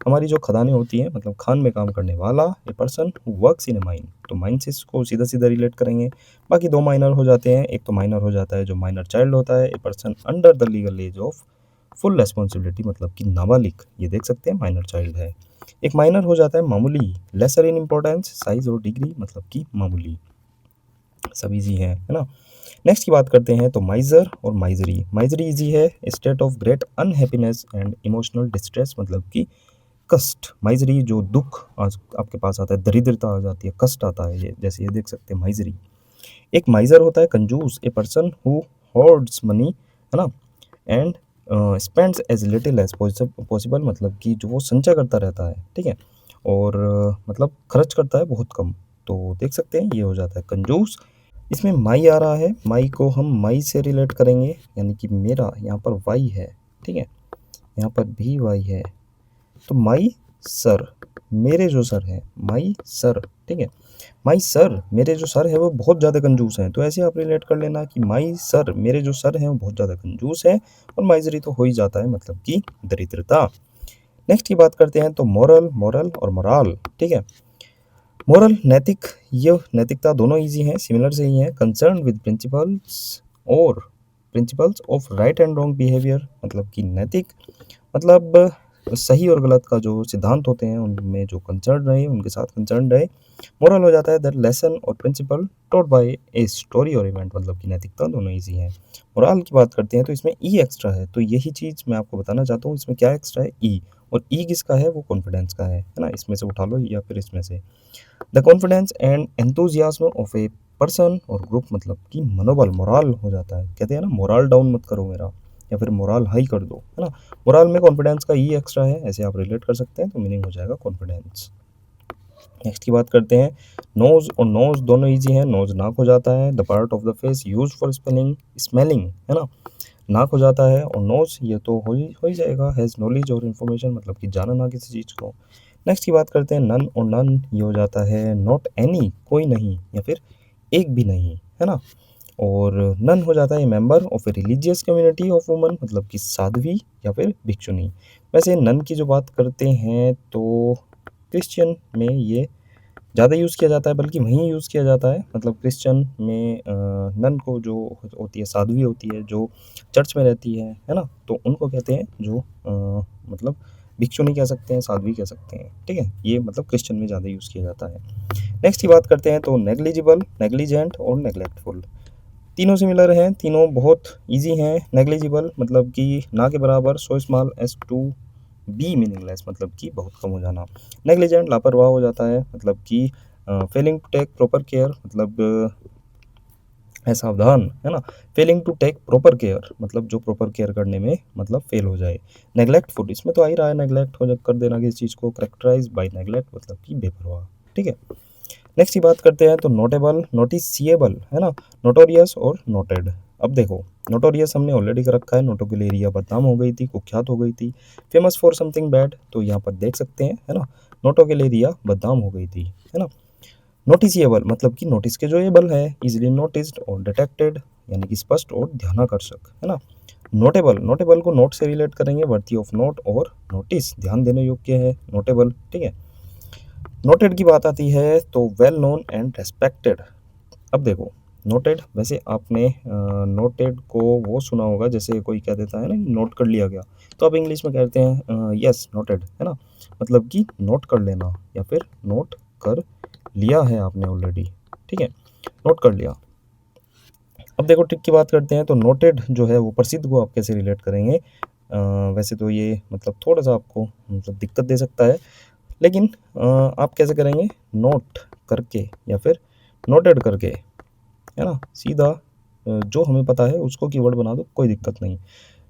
हमारी जो खदानें होती हैं, मतलब खान में काम करने वाला, ए person who works in A mine, तो माइन से इसको सीधा सीधा रिलेट करेंगे। बाकी दो माइनर हो जाते हैं, एक तो माइनर हो जाता है जो माइनर चाइल्ड होता है, a person under the legal age of full responsibility मतलब कि नाबालिग, ये देख सकते हैं माइनर चाइल्ड है। एक माइनर हो जाता है मामूली, लेसर इन इम्पोर्टेंस, साइज और डिग्री मतलब कि मामूली। सब इजी है ना। नेक्स्ट की बात करते हैं तो माइजर और माइजरी। माइजरी इजी है, state of great unhappiness and emotional distress मतलब कि कष्ट। माइजरी जो दुख आज आपके पास आता है, दरिद्रता आ जाती है, कष्ट आता है, ये जैसे ये देख सकते हैं माइजरी। एक माइजर होता है कंजूस, a person who hoards money, है ना, and spends as little as possible मतलब कि जो वो संचय करता रहता है, ठीक है, और मतलब खर्च करता है बहुत कम। तो देख सकते हैं ये हो जाता है कंजूस। इसमें माई आ रहा है, माई को हम माई से रिलेट करेंगे, यानी कि मेरा, यहाँ पर वाई है, ठीक है, यहाँ पर भी वाई है, तो माई सर, मेरे जो सर हैं, माई सर, ठीक है। माई सर, मेरे जो सर है वो बहुत ज़्यादा कंजूस हैं, तो ऐसे आप रिलेट कर लेना कि माई सर, मेरे जो सर हैं वो बहुत ज़्यादा कंजूस हैं, और माइजरी तो हो ही जाता है मतलब कि दरिद्रता। नेक्स्ट की बात करते हैं तो मोरल, मोरल और मोराल, ठीक है। मोरल नैतिक, ये नैतिकता दोनों इजी हैं, सिमिलर से ही हैं। कंसर्न विद प्रिंसिपल्स और principles of right and wrong behaviour मतलब कि नैतिक मतलब सही और गलत का जो सिद्धांत होते हैं उनमें जो कंसर्न रहे, उनके साथ कंसर्न रहे। मोरल हो जाता है दैट लेसन और principle taught by a story और इवेंट मतलब कि नैतिकता दोनों इजी हैं। मोरल की बात करते हैं तो इसमें ई एक्स्ट्रा है, तो यही चीज़ मैं आपको बताना चाहता हूँ, इसमें क्या एक्स्ट्रा है, ई। और ई किसका है, वो कॉन्फिडेंस का है ना, इसमें से उठा लो या फिर इसमें से। The confidence and enthusiasm of a person और ग्रुप मतलब कि मनोबल, मोराल हो जाता है, कहते हैं ना मोराल डाउन मत करो मेरा, या फिर मोराल हाई कर दो, है ना। मोराल में कॉन्फिडेंस का ई एक्स्ट्रा है, ऐसे आप रिलेट कर सकते हैं, तो मीनिंग हो जाएगा कॉन्फिडेंस। नेक्स्ट की बात करते हैं, नोज और नोज दोनों इजी हैं। नोज नाक हो जाता है, the part of the face use for spelling smelling, है ना, नाक हो जाता है, और नोज ये तो हो ही जाएगा, हैज़ नॉलेज और इन्फॉर्मेशन मतलब कि जाना ना किसी चीज़ को। नेक्स्ट की बात करते हैं नन और नन, ये हो जाता है नॉट एनी, कोई नहीं, या फिर एक भी नहीं, है ना। और नन हो जाता है member of a religious community of woman मतलब कि साध्वी या फिर भिक्षुनी। वैसे नन की जो बात करते हैं तो क्रिश्चियन में ये ज़्यादा यूज़ किया जाता है, बल्कि वहीं यूज़ किया जाता है, मतलब क्रिश्चियन में नन को जो होती है, साध्वी होती है जो चर्च में रहती है ना, तो उनको कहते हैं जो मतलब भिक्षु नहीं कह सकते हैं, साध्वी कह सकते हैं, ठीक है। ये मतलब क्रिश्चियन में ज़्यादा यूज़ किया जाता है। नेक्स्ट की बात करते हैं तो नेग्लिजिबल, नेग्लिजेंट और नेग्लेक्टफुल। तीनों सिमिलर हैं, तीनों बहुत ईजी हैं। नेग्लिजिबल मतलब कि ना के बराबर, so small as to be meaningless मतलब कि बहुत कम हो जाना। नेग्लिजेंट लापरवाह हो जाता है, मतलब कि failing to take proper care मतलब असावधान, है ना। Failing to take proper care मतलब जो प्रॉपर केयर करने में मतलब फेल हो जाए। नेग्लेक्टफुल, इसमें तो आ ही रहा है, नेग्लेक्ट हो कर देना किसी चीज़ को, करेक्टराइज बाय नेग्लेक्ट मतलब कि बेपरवाह, ठीक है। नेक्स्ट की बात करते हैं तो नोटेबल, नोटिसिएबल, है ना, नोटोरियस और नोटेड। अब देखो, नोटोरियस हमने ऑलरेडी कर रखा है, नोटो के लिए एरिया बदनाम हो गई थी, कुख्यात हो गई थी। फेमस फॉर समथिंग बैड, तो यहाँ पर देख सकते हैं, है ना, नोटो के लिए एरिया बदनाम हो गई थी, है ना। नोटिसिएबल मतलब कि नोटिस के जो एबल है, इजिली नोटिस्ड और डिटेक्टेड यानी कि स्पष्ट और ध्यानाकर्षक, है ना। नोटेबल, नोटेबल को नोट से रिलेट करेंगे, वर्थी ऑफ नोट और नोटिस ध्यान देने योग्य है, नोटेबल, ठीक है। नोटेड की बात आती है तो वेल नोन एंड रेस्पेक्टेड। अब देखो, नोटेड, वैसे आपने नोटेड को वो सुना होगा जैसे कोई कह देता है ना कि नोट कर लिया गया, तो आप इंग्लिश में कहते हैं यस नोटेड, है ना? मतलब कि नोट कर लेना या फिर नोट कर लिया है आपने ऑलरेडी, ठीक है? नोट कर लिया। अब देखो ट्रिक की बात करते हैं, तो नोटेड जो है वो प्रसिद्ध को आप कैसे रिलेट करेंगे? वैसे तो ये मतलब थोड़ा-सा आपको मतलब दिक्कत दे सकता है, लेकिन आप कैसे करेंगे? नोट करके या फिर नोटेड करके, है ना? सीधा जो हमें पता है उसको कीवर्ड बना दो, कोई दिक्कत नहीं।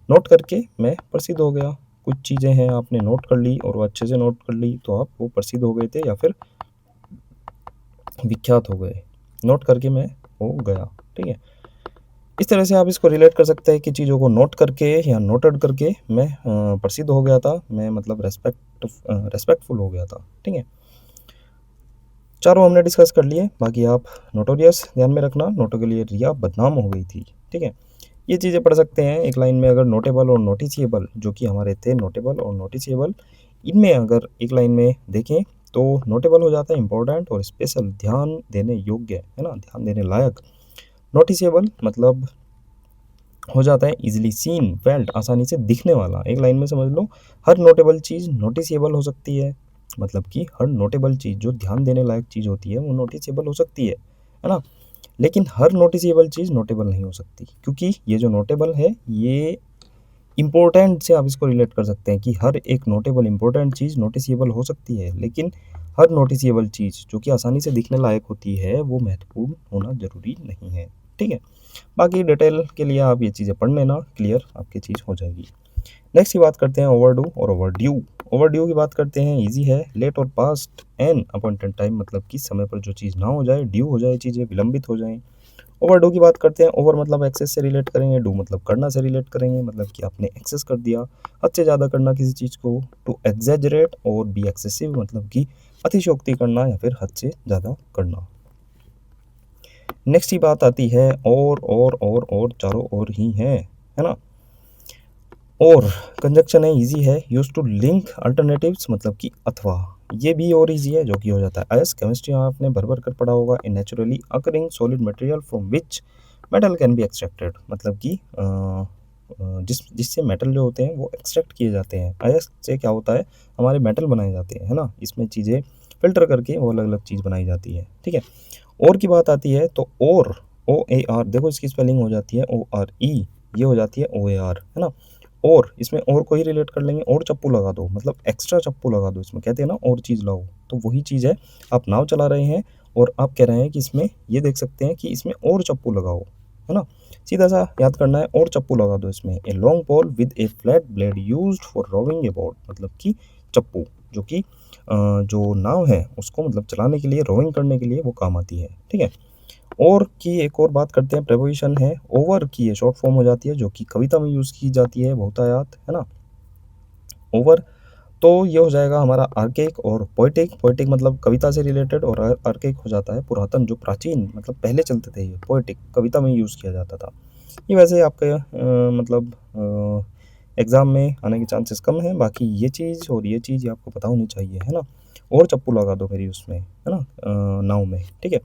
नोट करके मैं प्रसिद्ध हो गया। कुछ चीज़ें हैं आपने नोट कर ली और वो अच्छे से नोट कर ली, तो आप वो प्रसिद्ध हो गए थे या फिर विख्यात हो गए। नोट करके मैं हो गया, ठीक है? इस तरह से आप इसको रिलेट कर सकते हैं कि चीज़ों को नोट करके या नोटेड करके मैं प्रसिद्ध हो गया था, मैं मतलब रिस्पेक्टफुल हो गया था, ठीक है? चारों हमने डिस्कस कर लिए, बाकी आप नोटोरियस ध्यान में रखना, नोटों के लिए रिया बदनाम हो गई थी, ठीक है? ये चीज़ें पढ़ सकते हैं एक लाइन में, अगर नोटेबल और नोटिसिएबल जो कि हमारे थे, नोटेबल और नोटिसिएबल, इनमें अगर एक लाइन में देखें तो नोटेबल हो जाता है इम्पोर्टेंट और स्पेशल, ध्यान देने योग्य, है ना? ध्यान देने लायक। नोटिसिएबल मतलब हो जाता है इजीली सीन, फेल्ट, आसानी से दिखने वाला। एक लाइन में समझ लो, हर नोटेबल चीज़ नोटिसेबल हो सकती है, मतलब कि हर नोटेबल चीज़ जो ध्यान देने लायक चीज़ होती है वो नोटिसेबल हो सकती है ना? लेकिन हर नोटिसेबल चीज़ नोटेबल नहीं हो सकती, क्योंकि ये जो नोटेबल है ये इम्पोर्टेंट से आप इसको रिलेट कर सकते हैं कि हर एक नोटेबल इम्पोर्टेंट चीज़ नोटिसेबल हो सकती है, लेकिन हर नोटिसेबल चीज़ जो कि आसानी से दिखने लायक होती है वो महत्वपूर्ण होना ज़रूरी नहीं है, ठीक है? बाकी डिटेल के लिए आप ये चीज़ें पढ़ लेना, क्लियर आपकी चीज़ हो जाएगी। नेक्स्ट की बात करते हैं ओवरडू और ओवरड्यू। ओवरड्यू की बात करते हैं, ईजी है, लेट और पास्ट एन अपॉइंटेड टाइम, मतलब कि समय पर जो चीज़ ना हो जाए, ड्यू हो जाए, चीज़ें विलंबित हो जाएँ। ओवरडू की बात करते हैं, ओवर मतलब एक्सेस से रिलेट करेंगे, डू मतलब करना से रिलेट करेंगे, मतलब कि आपने एक्सेस कर दिया, हद से ज़्यादा करना किसी चीज़ को। टू एक्सैजरेट और बी एक्सेसिव मतलब कि अतिशयोक्ति करना या फिर हद से ज़्यादा करना। नेक्स्ट ही बात आती है और चारों ओर ही है ना? और कंजक्शन है, ईजी है, यूज टू लिंक अल्टरनेटिव्स मतलब कि अथवा, ये भी और ईजी है जो कि हो जाता है एस। केमिस्ट्री आपने भर भर कर पढ़ा होगा, an naturally occurring solid material from which metal can be extracted, मतलब कि जिससे मेटल जो होते हैं वो एक्सट्रैक्ट किए जाते हैं। अयस्क से क्या होता है, हमारे मेटल बनाए जाते हैं, है ना? इसमें चीज़ें फिल्टर करके वो अलग अलग चीज़ बनाई जाती है, ठीक है? और की बात आती है तो और, ओ ए आर, देखो इसकी स्पेलिंग हो जाती है ओ आर ई, ये हो जाती है ओ ए आर, है ना? और इसमें और को ही रिलेट कर लेंगे, और चप्पू लगा दो, मतलब एक्स्ट्रा चप्पू लगा दो, इसमें कहते हैं ना और चीज़ लाओ, तो वही चीज़ है। आप नाव चला रहे हैं और आप कह रहे हैं कि इसमें ये देख सकते हैं कि इसमें और चप्पू लगाओ, है ना? सीधा सा याद करना है, और चप्पू लगा दो इसमें। A long pole with a flat blade used for rowing a boat, मतलब कि चप्पू जो कि जो नाव है उसको मतलब चलाने के लिए, रोइंग करने के लिए वो काम आती है, ठीक है? और की एक और बात करते हैं, प्रेपोजिशन है ओवर की, ये शॉर्ट फॉर्म हो जाती है जो कि कविता में यूज़ की जाती है, बहुतायात, है ना? ओवर, तो ये हो जाएगा हमारा आर्केक और पोएटिक। पोएटिक मतलब कविता से रिलेटेड और आर्केक हो जाता है पुरातन, जो प्राचीन मतलब पहले चलते थे, ये पोएटिक कविता में यूज़ किया जाता था। ये वैसे आपके मतलब एग्ज़ाम में आने के चांसेस कम हैं, बाकी ये चीज़ और ये चीज़ आपको पता होनी चाहिए, है ना? और चप्पू लगा दो मेरी उसमें, है ना? नाव में, ठीक है?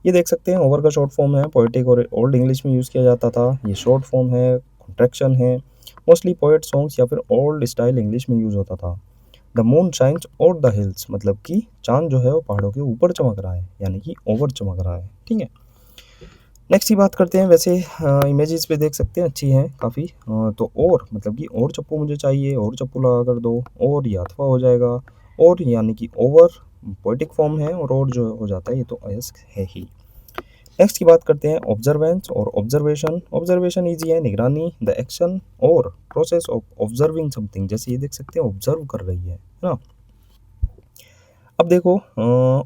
ये देख सकते हैं ओवर का शॉर्ट फॉर्म है, पोएटिक और ओल्ड इंग्लिश में यूज़ किया जाता था। ये शॉर्ट फॉर्म है, कॉन्ट्रैक्शन है, मोस्टली पोएट सॉन्ग्स या फिर ओल्ड स्टाइल इंग्लिश में यूज़ होता था। The moon shines over the hills, मतलब कि चाँद जो है वो पहाड़ों के ऊपर चमक रहा है, यानी कि ओवर चमक रहा है, ठीक है? नेक्स्ट की बात करते हैं, वैसे इमेजेस पे देख सकते हैं अच्छी हैं काफ़ी, तो और मतलब कि और चप्पू मुझे चाहिए, और चप्पू लगा कर दो, और ये अथवा हो जाएगा, और यानी कि ओवर पोएटिक फॉर्म है, और जो हो जाता है ये तो अयस्क है ही। नेक्स्ट की बात करते हैं ऑब्जर्वेंस और ऑब्जर्वेशन। ऑब्जर्वेशन ईजी है, निगरानी, द एक्शन और प्रोसेस ऑफ ऑब्जर्विंग समथिंग, जैसे ये देख सकते हैं ऑब्जर्व कर रही है ना? अब देखो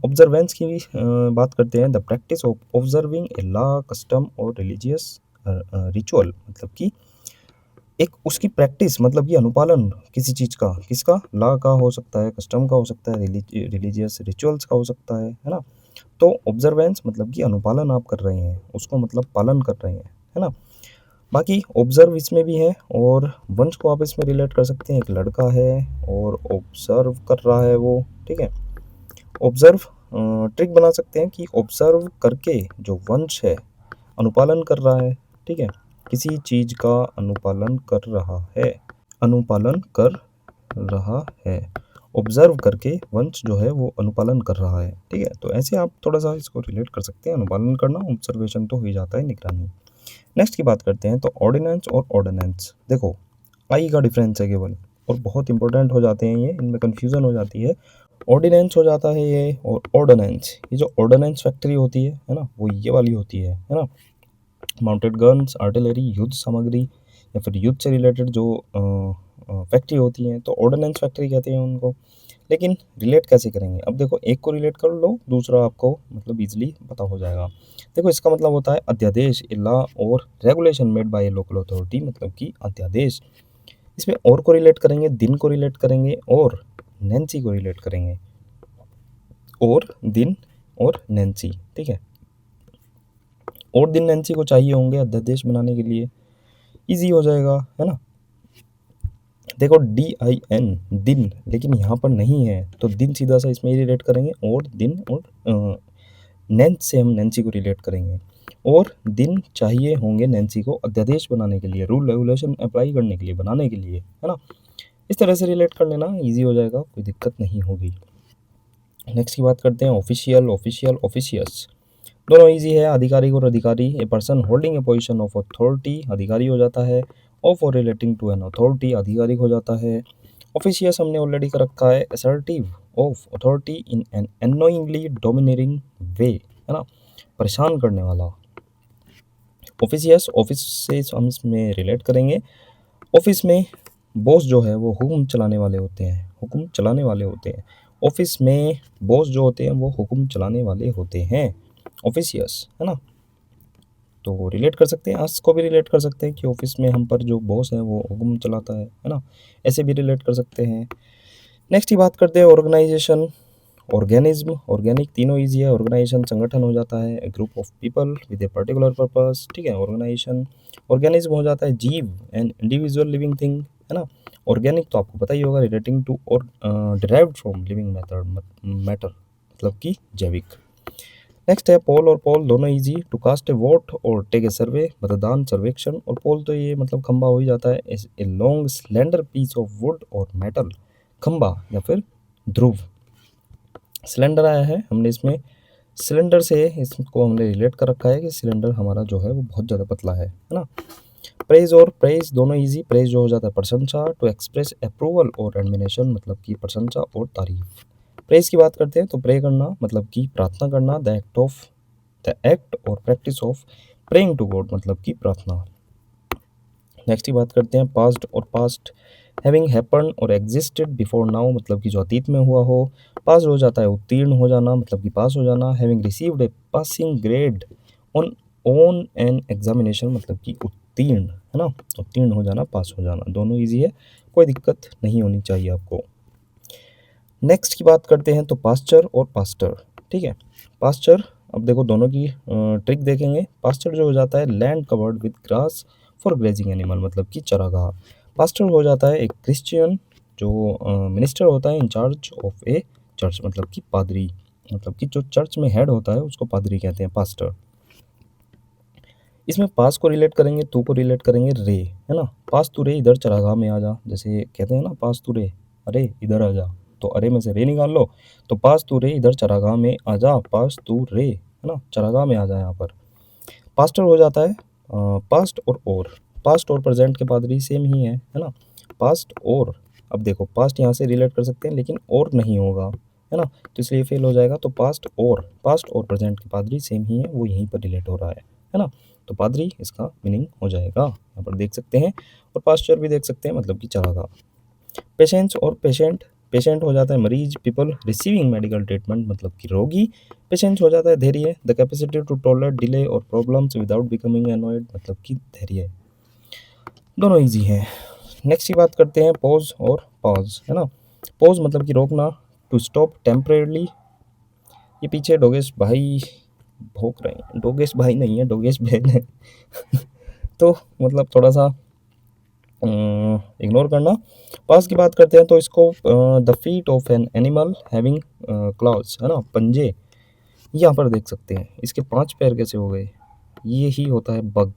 ऑब्जर्वेंस की बात करते हैं, the practice of observing a law, custom और रिलीजियस रिचुअल, मतलब कि एक उसकी प्रैक्टिस, मतलब कि अनुपालन किसी चीज़ का, किसका, लॉ का हो सकता है, कस्टम का हो सकता है, रिलीजियस रिचुअल्स का हो सकता है ना? तो ऑब्जर्वेंस मतलब कि अनुपालन आप कर रहे हैं, उसको मतलब पालन कर रहे हैं, है ना? बाकी ऑब्जर्व इसमें भी है, और वंश को आप इसमें रिलेट कर सकते हैं, एक लड़का है और ऑब्जर्व कर रहा है वो, ठीक है? ऑब्जर्व ट्रिक बना सकते हैं कि ऑब्जर्व करके जो वंश है अनुपालन कर रहा है, ठीक है, किसी चीज़ का अनुपालन कर रहा है, अनुपालन कर रहा है, ऑब्जर्व करके वंश जो है वो अनुपालन कर रहा है, ठीक है। तो ऐसे आप थोड़ा सा इसको रिलेट कर सकते हैं, अनुपालन करना, ऑब्जर्वेशन तो हो ही जाता है, निगरानी। नेक्स्ट की बात करते हैं तो ऑर्डिनेंस और ऑर्डिनेंस, देखो आई का डिफरेंस है केवल, और बहुत इंपॉर्टेंट हो जाते हैं ये, इनमें कन्फ्यूज़न हो जाती है। ऑर्डिनेंस हो जाता है ये, और ऑर्डिनेंस, ये जो ऑर्डिनेंस फैक्ट्री होती है ना, वो ये वाली होती है ना, माउंटेड गन्स, आर्टिलरी, युद्ध सामग्री या फिर युद्ध से रिलेटेड जो फैक्ट्री होती हैं, तो ऑर्डिनेंस फैक्ट्री कहते हैं उनको। लेकिन रिलेट कैसे करेंगे, अब देखो एक को रिलेट कर लो, दूसरा आपको मतलब इजीली पता हो जाएगा। देखो इसका मतलब होता है अध्यादेश, ए लॉ और regulation made by A local authority, मतलब कि अध्यादेश। इसमें और को रिलेट करेंगे, दिन को रिलेट करेंगे, और नैन्सी को रिलेट करेंगे, और दिन और नैन्सी, ठीक है। और दिन नैन्सी को चाहिए होंगे अध्यादेश बनाने के लिए, इजी हो जाएगा, है ना। देखो DIN दिन, लेकिन यहाँ पर नहीं है, तो दिन सीधा सा इसमें ही रिलेट करेंगे, और दिन, और नैन्स से हम नैन्सी को रिलेट करेंगे, और दिन चाहिए होंगे नैन्सी को अध्यादेश बनाने के लिए, रूल रेगुलेशन अप्लाई करने के लिए, बनाने के लिए, है ना। इस तरह से रिलेट कर लेना, ईजी हो जाएगा, कोई दिक्कत नहीं होगी। नेक्स्ट की बात करते हैं ऑफिशियल, ऑफिशियल, ऑफिशियस, दोनों इजी है, आधिकारिक और अधिकारी। A person holding A position of authority, अधिकारी हो जाता है, ऑफ और रिलेटिंग टू एन अथॉरिटी, आधिकारिक हो जाता है। ऑफिशियस हमने ऑलरेडी कर रखा है, assertive of authority in an annoyingly dominating way, है ना, परेशान करने वाला। ऑफिशियस, ऑफिस से हम इसमें रिलेट करेंगे। ऑफिस में बॉस जो है वो हुक्म चलाने वाले होते हैं, हुक्म चलाने वाले होते हैं। ऑफिस में बॉस जो होते हैं वो हुक्म चलाने वाले होते हैं, ऑफिशियस, है ना। तो रिलेट कर सकते हैं, आस को भी रिलेट कर सकते हैं कि ऑफिस में हम पर जो बॉस है वो हुक्म चलाता है ना, ऐसे भी रिलेट कर सकते हैं। नेक्स्ट की बात करते हैं ऑर्गेनाइजेशन, ऑर्गेनिज्म, ऑर्गेनिक, तीनों ईजी है। ऑर्गेनाइजेशन संगठन हो जाता है, a group of people with a particular purpose, ठीक है, ऑर्गेनाइजेशन। ऑर्गेनिज्म हो जाता है जीव, एन इंडिविजुअल लिविंग थिंग, है ना। ऑर्गेनिक तो आपको पता ही होगा, रिलेटिंग टू और डिराइव्ड फ्रॉम लिविंग मैटर, मतलब कि जैविक। नेक्स्ट है पोल और पोल, दोनों easy, to cast a vote और टेक ए सर्वे, मतदान, सर्वेक्षण। और पोल तो ये मतलब खंबा हो ही जाता है, a long slender piece of wood और मेटल, खंबा या फिर ध्रुव। सिलेंडर आया है, हमने इसमें सिलेंडर से इसको हमने रिलेट कर रखा है कि सिलेंडर हमारा जो है वो बहुत ज़्यादा पतला है ना। प्रेज और प्रेज दोनों इजी, प्रेज जो हो जाता है प्रशंसा, टू एक्सप्रेस अप्रूवल और एडमिनेशन, मतलब कि प्रशंसा और तारीफ। प्रेज की बात करते हैं तो प्रे करना मतलब कि प्रार्थना करना, द एक्ट और practice of praying to God, मतलब कि प्रार्थना। नेक्स्ट की बात करते हैं पास्ट और पास्ट, हैविंग हैपन और एग्जिस्टेड बिफोर नाउ, मतलब कि जो अतीत में हुआ हो। पास हो जाता है उत्तीर्ण हो जाना, मतलब कि पास हो जाना। Having received a passing grade on on an examination, मतलब कि उत्तीर्ण, है ना, उत्तीर्ण हो जाना, पास हो जाना, दोनों इजी है, कोई दिक्कत नहीं होनी चाहिए आपको। नेक्स्ट की बात करते हैं तो पास्चर और पास्टर, ठीक है। पास्चर, अब देखो दोनों की ट्रिक देखेंगे। पास्चर जो हो जाता है land covered with grass for grazing animal, मतलब कि चरागाह। पास्टर हो जाता है एक क्रिश्चियन जो मिनिस्टर होता है, इंचार्ज ऑफ ए चर्च, मतलब कि पादरी, मतलब कि जो चर्च में हेड होता है उसको पादरी कहते हैं, पास्टर। इसमें पास को रिलेट करेंगे, तू को रिलेट करेंगे, रे, है ना। पास तू रे, इधर चरागाह में आ जा, जैसे कहते हैं ना, पास तू रे, अरे इधर आ जा, तो अरे में से रे निकाल लो, तो पास तू रे, इधर चरागाह में आ जा, पास तू रे, है ना, चरागाह में आ जा यहाँ पर। पास्टर हो जाता है पास्ट और पास्ट और प्रेजेंट के पादरी सेम ही है ना। पास्ट और, अब देखो पास्ट यहाँ से रिलेट कर सकते हैं लेकिन और नहीं होगा, है ना, तो इसलिए फेल हो जाएगा। तो पास्ट और प्रेजेंट के पादरी सेम ही है, वो यहीं पर रिलेट हो रहा है ना। तो पादरी इसका मीनिंग हो जाएगा, यहाँ पर देख सकते हैं। और पास्चर भी देख सकते हैं, मतलब कि चरागाह। पेशेंट्स और पेशेंट, पेशेंट हो जाता है मरीज, पीपल रिसीविंग मेडिकल ट्रीटमेंट, मतलब कि रोगी। पेशेंस हो जाता है धैर्य, the capacity to tolerate delay और प्रॉब्लम्स विदाउट बिकमिंग एनॉयड, मतलब कि धैर्य, दोनों इजी हैं। नेक्स्ट की बात करते हैं पॉज और पॉज, है ना। पॉज मतलब कि रोकना, टू स्टॉप टेम्परेरली। ये पीछे डोगेश भाई भौंक रहे हैं, डोगेश भाई नहीं है, डोगेश बहन है तो मतलब थोड़ा सा इग्नोर करना। पास की बात करते हैं तो इसको the feet of an animal having clause, है ना, पंजे। यहाँ पर देख सकते हैं इसके 5 पैर कैसे हो गए, ये ही होता है बग,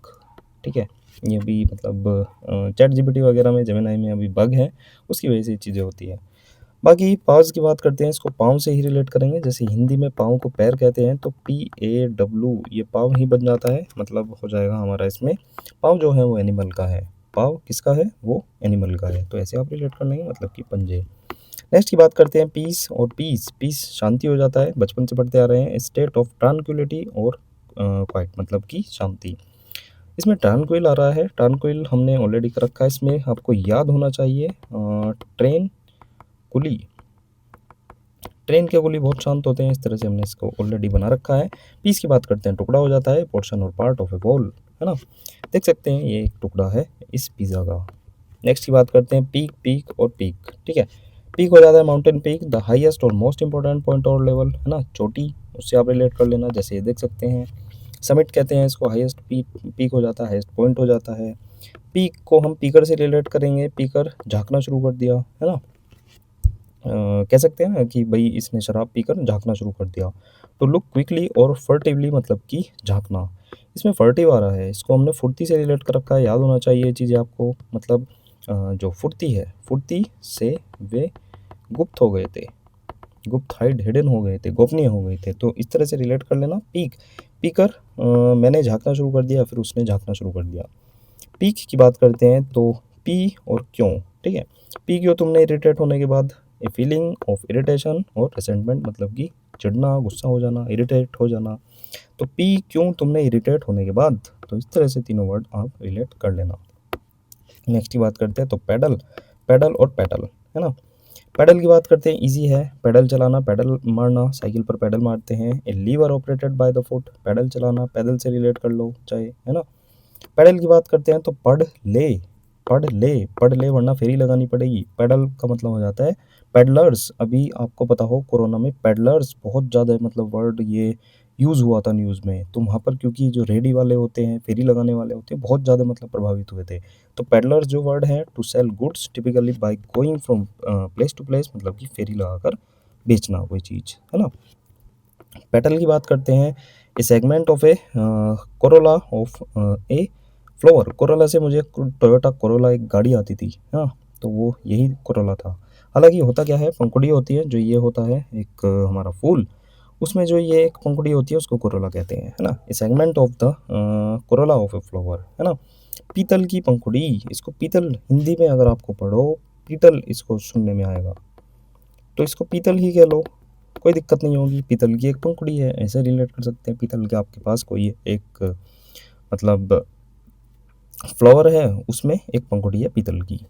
ठीक है। ये भी मतलब चैट जीपीटी वगैरह में, जेमिनी में अभी बग है, उसकी वजह से ये चीज़ें होती हैं। बाकी पाव्स की बात करते हैं, इसको पाँव से ही रिलेट करेंगे। जैसे हिंदी में पाँव को पैर कहते हैं, तो PAW ये पाँव ही बन जाता है, मतलब हो जाएगा हमारा इसमें पाँव जो है वो एनिमल का है। पाँव किसका है? वो एनिमल का है। तो ऐसे आप रिलेट कर लेंगे, मतलब कि पंजे। नेक्स्ट की बात करते हैं पीस और पीस। पीस शांति हो जाता है, बचपन से पढ़ते आ रहे हैं, स्टेट ऑफ ट्रांक्विलिटी और क्वाइट मतलब कि शांति। इसमें ट्रांक्विल आ रहा है, ट्रांक्विल हमने ऑलरेडी कर रखा है, इसमें आपको याद होना चाहिए ट्रेन कुली। ट्रेन के गोली बहुत शांत होते हैं, इस तरह से हमने इसको ऑलरेडी बना रखा है। पीस की बात करते हैं, टुकड़ा हो जाता है, पोर्शन और पार्ट ऑफ ए होल, है ना। देख सकते हैं ये एक टुकड़ा है इस पिज़्ज़ा का। नेक्स्ट की बात करते हैं पीक, पीक और पीक, ठीक है। पीक हो जाता है माउंटेन पीक, द हाईएस्ट और मोस्ट इंपॉर्टेंट पॉइंट और लेवल, है ना, चोटी, उससे आप रिलेट कर लेना। जैसे ये देख सकते हैं समिट कहते हैं इसको, हाईएस्ट पीक, पीक हो जाता है, हाईएस्ट पॉइंट हो जाता है। पीक को हम पीकर से रिलेट करेंगे, पीकर झाँकना शुरू कर दिया, है ना। कह सकते हैं ना कि भाई इसने शराब पीकर झाँकना शुरू कर दिया। टू लुक क्विकली और फर्टिवली मतलब कि झाँकना। इसमें फर्टिव आ रहा है, इसको हमने फुर्ती से रिलेट कर रखा है, याद होना चाहिए ये चीज़ें आपको। मतलब जो फुर्ती है, फुर्ती से वे गुप्त हो गए थे, गुप्त हिडन हो गए थे, गोपनीय हो गए थे। तो इस तरह से रिलेट कर लेना। पीक, पीकर मैंने झाँकना शुरू कर दिया, फिर उसने झाँकना शुरू कर दिया। पीक की बात करते हैं तो पी और क्यों, ठीक है। पी क्यों तुमने इरिटेट होने के बाद, ए फीलिंग ऑफ इरिटेशन और रिसेंटमेंट मतलब कि चिढ़ना, गुस्सा हो जाना, इरिटेट हो जाना। तो पी क्यों तुमने इरिटेट होने के बाद, तो इस तरह से तीनों वर्ड आप रिलेट कर लेना। नेक्स्ट की बात करते हैं तो पैडल, पैडल और पैडल, है ना। पैडल की बात करते हैं, इजी है पैडल चलाना, पैडल मारना, साइकिल पर पैडल मारते हैं। A lever operated by the foot, pedal चलाना, पैदल से रिलेट कर लो चाहे, है ना। पैडल की बात करते हैं तो पढ़ ले, पढ़ ले, पढ़ ले वरना फेरी लगानी पड़ेगी। पैडल का मतलब हो जाता है पैडलर्स। अभी आपको पता हो कोरोना में पैडलर्स बहुत ज़्यादा मतलब वर्ड ये यूज़ हुआ था न्यूज़ में, तो वहाँ पर क्योंकि जो रेडी वाले होते हैं, फेरी लगाने वाले होते हैं, बहुत ज़्यादा मतलब प्रभावित हुए थे। तो पैडलर्स जो वर्ड है, to sell goods typically by going from place to place मतलब कि फेरी लगाकर बेचना कोई चीज़, है ना। पेटल की बात करते हैं, a segment of a corolla of a flower. Corolla से मुझे टोयोटा कोरोला एक गाड़ी आती थी, हाँ, तो वो यही कोरोला था। हालांकि होता क्या है, पंखुड़ी होती है, जो ये होता है एक हमारा फूल, उसमें जो ये एक पंखुड़ी होती है उसको कोरोला कहते हैं, है ना। A segment of the corolla of a flower, है ना। पीतल की पंखुड़ी, इसको पीतल हिंदी में अगर आपको पढ़ो, पीतल इसको सुनने में आएगा, तो इसको पीतल ही कह लो, कोई दिक्कत नहीं होगी। पीतल की एक पंखुड़ी है, ऐसे रिलेट कर सकते हैं। पीतल के आपके पास कोई एक मतलब फ्लावर है, उसमें एक पंखुड़ी है पीतल की।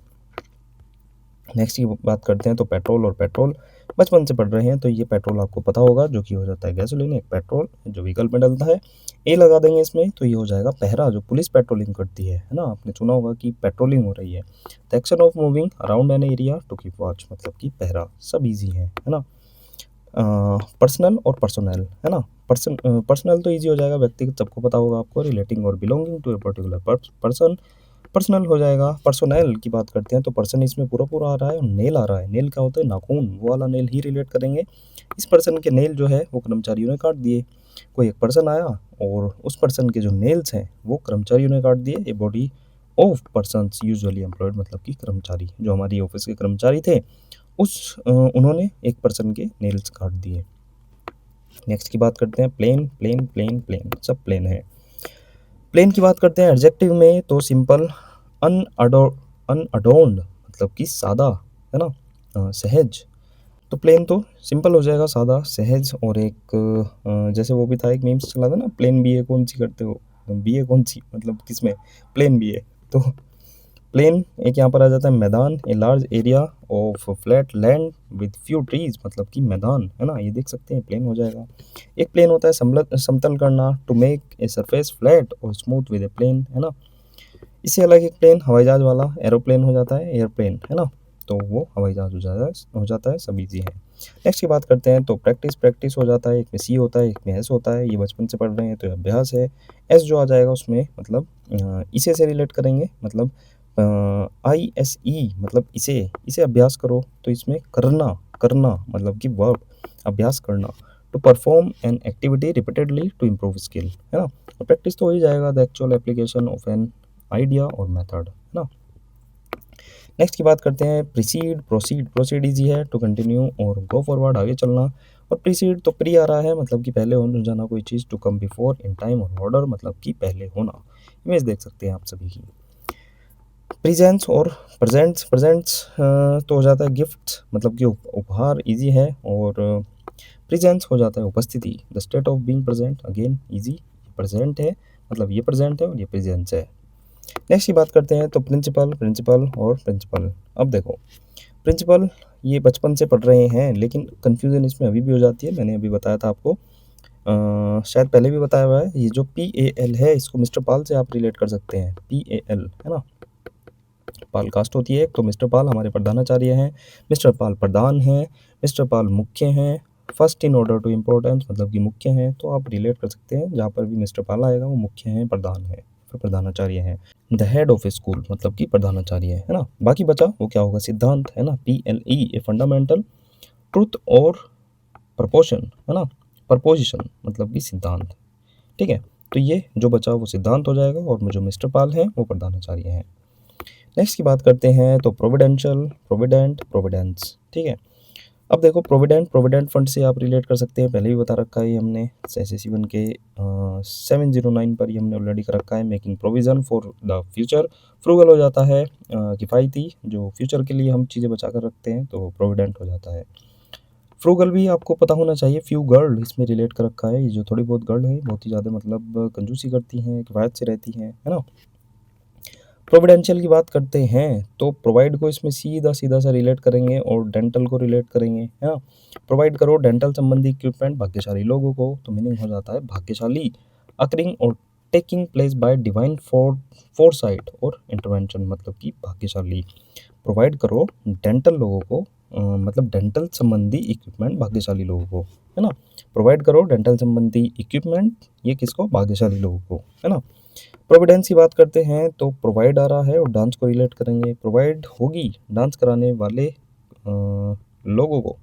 नेक्स्ट की बात करते हैं तो पेट्रोल और पेट्रोल, बचपन से पढ़ रहे हैं तो ये पेट्रोल आपको पता होगा, जो कि हो जाता है गैसोलीन, एक पेट्रोल जो व्हीकल में डलता है। ए लगा देंगे इसमें तो ये हो जाएगा पहरा, जो पुलिस पेट्रोलिंग करती है ना। आपने सुना होगा कि पेट्रोलिंग हो रही है। The action of moving around an area to keep watch मतलब कि पहरा, सब ईजी है ना। पर्सनल और पर्सनल, है ना। पर्सनल तो ईजी हो जाएगा, व्यक्तिगत सबको पता होगा आपको, रिलेटिंग और belonging to a particular person. Personal हो जाएगा। पर्सनल की बात करते हैं तो पर्सन इसमें पूरा पूरा आ रहा है, और नेल आ रहा है। नेल क्या होता है? नाखून, वो वाला नेल ही रिलेट करेंगे। इस पर्सन के नेल जो है वो कर्मचारियों ने काट दिए। कोई एक पर्सन आया और उस पर्सन के जो नेल्स हैं वो कर्मचारियों ने काट दिए। A body of persons usually employed मतलब कि कर्मचारी, जो हमारी ऑफिस के कर्मचारी थे, उन्होंने एक पर्सन के नेल्स काट दिए। नेक्स्ट की बात करते हैं प्लेन, प्लेन, प्लेन, प्लेन, सब प्लेन है। प्लेन की बात करते हैं एडजेक्टिव में तो सिंपल, अनअडोर्न्ड मतलब कि सादा, है ना, सहज। तो प्लेन तो सिंपल हो जाएगा, सादा, सहज। और एक जैसे वो भी था, एक मीम्स चला था ना, प्लेन बीए कौन सी करते हो, बीए कौन सी मतलब किसमें, प्लेन बीए। तो प्लेन एक यहाँ पर आ जाता है मैदान, a large area of flat land with few trees मतलब कि मैदान, है ना, ये देख सकते हैं प्लेन हो जाएगा। एक प्लेन होता है समतल करना, to make a surface flat और स्मूथ विद ए प्लेन, है ना। इससे अलग एक प्लेन हवाई जहाज वाला एरोप्लेन हो जाता है, एयरप्लेन, है ना, तो वो हवाई जहाज हो जाता है, सब ईजी है। नेक्स्ट की बात करते हैं तो प्रैक्टिस, प्रैक्टिस हो जाता है, एक में सी होता है, एक में एस होता है, ये बचपन से पढ़ रहे हैं तो ये अभ्यास है। एस जो आ जाएगा उसमें मतलब इसे से रिलेट करेंगे, मतलब ISE मतलब इसे, इसे अभ्यास करो, तो इसमें करना, करना मतलब कि वर्ब, अभ्यास करना। To perform an activity repeatedly to improve skill, है ना। और प्रैक्टिस तो हो ही जाएगा the actual application of an idea और मेथड, है ना। नेक्स्ट की बात करते हैं प्रीसीड प्रोसीड। प्रोसीड इजी है टू कंटिन्यू और गो फॉरवर्ड, आगे चलना। और प्रीसीड तो प्री आ रहा है, मतलब कि पहले हो जाना कोई चीज़। To come before in time और ऑर्डर, मतलब कि पहले होना। इमेज देख सकते हैं आप सभी की। प्रेजेंस और प्रेजेंट्स। प्रेजेंट्स तो हो जाता है गिफ्ट, मतलब कि उपहार, इजी है। और प्रेजेंस हो जाता है उपस्थिति, the state of being present, again easy. Present है मतलब ये प्रेजेंट है और ये प्रेजेंस है। नेक्स्ट की बात करते हैं तो प्रिंसिपल, प्रिंसिपल और प्रिंसिपल। अब देखो प्रिंसिपल ये बचपन से पढ़ रहे हैं, लेकिन कन्फ्यूज़न इसमें अभी भी हो जाती है। मैंने अभी बताया था आपको, शायद पहले भी बताया हुआ है। ये जो PAL है इसको मिस्टर पाल से आप रिलेट कर सकते हैं। PAL है ना, पाल कास्ट होती है। तो मिस्टर पाल हमारे प्रधानाचार्य हैं, मिस्टर पाल प्रधान हैं, मिस्टर पाल मुख्य हैं। First in order to importance, मतलब कि मुख्य हैं। तो आप रिलेट कर सकते हैं, जहाँ पर भी मिस्टर पाल आएगा वो मुख्य हैं, प्रधान है, फिर प्रधानाचार्य हैं। The head of A school, मतलब कि प्रधानाचार्य है ना। बाकी बचा वो क्या होगा, सिद्धांत, है ना। PLE ए फंडामेंटल, ट्रुथ और प्रपोशन, है ना। प्रपोजिशन मतलब कि सिद्धांत, ठीक है। तो ये जो बचा वो सिद्धांत हो जाएगा, और जो मिस्टर पाल हैं वो प्रधानाचार्य हैं। नेक्स्ट की बात करते हैं तो प्रोविडेंशियल, प्रोविडेंट, प्रोविडेंस, ठीक है। अब देखो प्रोविडेंट, प्रोविडेंट फंड से आप रिलेट कर सकते हैं, पहले भी बता रखा है ये हमने SSC 1 के 709 पर ये हमने ऑलरेडी कर रखा है। Making provision for the future, frugal हो जाता है किफ़ायती, जो फ्यूचर के लिए हम चीज़ें बचा कर रखते हैं, तो प्रोविडेंट हो जाता है। फ्रूगल भी आपको पता होना चाहिए, फ्यू गर्ल इसमें रिलेट कर रखा है। ये जो थोड़ी बहुत गर्ल है बहुत ही ज़्यादा मतलब कंजूसी करती हैं, किफ़ायत से रहती हैं, है ना। प्रोविडेंशियल की बात करते हैं तो प्रोवाइड को इसमें सीधा सीधा सा रिलेट करेंगे और डेंटल को रिलेट करेंगे, है ना। प्रोवाइड करो डेंटल संबंधी इक्विपमेंट भाग्यशाली लोगों को, तो मीनिंग हो जाता है भाग्यशाली। अकरिंग और taking place by divine foresight और इंटरवेंशन, मतलब कि भाग्यशाली। प्रोवाइड करो डेंटल लोगों को, मतलब डेंटल संबंधी इक्विपमेंट भाग्यशाली लोगों को, है ना। प्रोवाइड करो डेंटल संबंधी इक्विपमेंट, ये किसको, भाग्यशाली लोगों को, है ना। प्रोविडेंस की बात करते हैं तो प्रोवाइड आ रहा है और डांस को रिलेट करेंगे। प्रोवाइड होगी डांस कराने वाले लोगों को,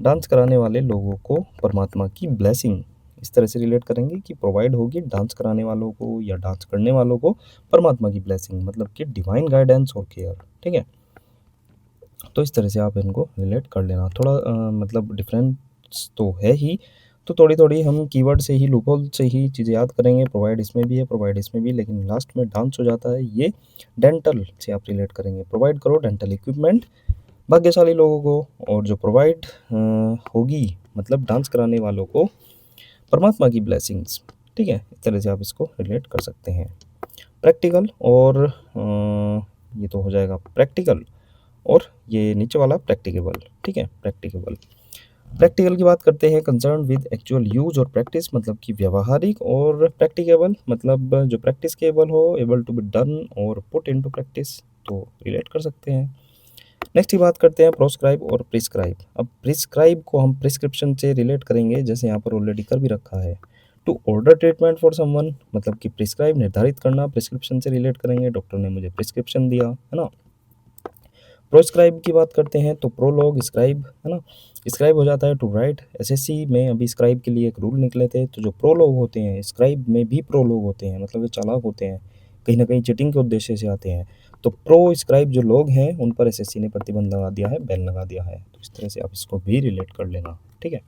डांस कराने वाले लोगों को परमात्मा की ब्लेसिंग, इस तरह से रिलेट करेंगे कि प्रोवाइड होगी डांस कराने वालों को या डांस करने वालों को परमात्मा की ब्लेसिंग, मतलब कि डिवाइन गाइडेंस और केयर, ठीक है। तो इस तरह से आप इनको रिलेट कर लेना। थोड़ा मतलब डिफरेंस तो है ही, तो थोड़ी-थोड़ी हम कीवर्ड से ही, लूपहोल से ही चीज़ें याद करेंगे। प्रोवाइड इसमें भी है, प्रोवाइड इसमें भी, लेकिन लास्ट में डांस हो जाता है। ये डेंटल से आप रिलेट करेंगे। प्रोवाइड करो डेंटल इक्विपमेंट भाग्यशाली लोगों को, और जो प्रोवाइड होगी मतलब डांस कराने वालों को परमात्मा की ब्लेसिंग्स, ठीक है। इस तरह से आप इसको रिलेट कर सकते हैं। प्रैक्टिकल और ये तो हो जाएगा प्रैक्टिकल, और ये नीचे वाला प्रैक्टिकेबल, ठीक है। प्रैक्टिकेबल, प्रैक्टिकल की बात करते हैं कंसर्न विद एक्चुअल यूज और प्रैक्टिस, मतलब कि व्यावहारिक। और प्रैक्टिकेबल मतलब जो प्रैक्टिस केबल हो, एबल टू बी डन और पुट इनटू प्रैक्टिस, तो रिलेट कर सकते हैं। नेक्स्ट की बात करते हैं प्रोस्क्राइब और प्रिस्क्राइब। अब प्रिस्क्राइब को हम प्रिस्क्रिप्शन से रिलेट करेंगे, जैसे यहाँ पर ऑलरेडी कर भी रखा है। To order treatment for someone, मतलब कि प्रिस्क्राइब निर्धारित करना, प्रिस्क्रिप्शन से रिलेट करेंगे, डॉक्टर ने मुझे प्रिस्क्रिप्शन दिया, है ना। प्रोस्क्राइब की बात करते हैं तो प्रोलॉग, स्क्राइब, है ना। स्क्राइब हो जाता है टू राइट। SSC में अभी स्क्राइब के लिए एक रूल निकले थे, तो जो प्रोलॉग होते हैं, स्क्राइब में भी प्रोलॉग होते हैं, मतलब ये चालाक होते हैं, कहीं ना कहीं चीटिंग के उद्देश्य से आते हैं। तो प्रो स्क्राइब जो लोग हैं उन पर SSC ने प्रतिबंध लगा दिया है, बैन लगा दिया है। तो इस तरह से आप इसको भी रिलेट कर लेना, ठीक है।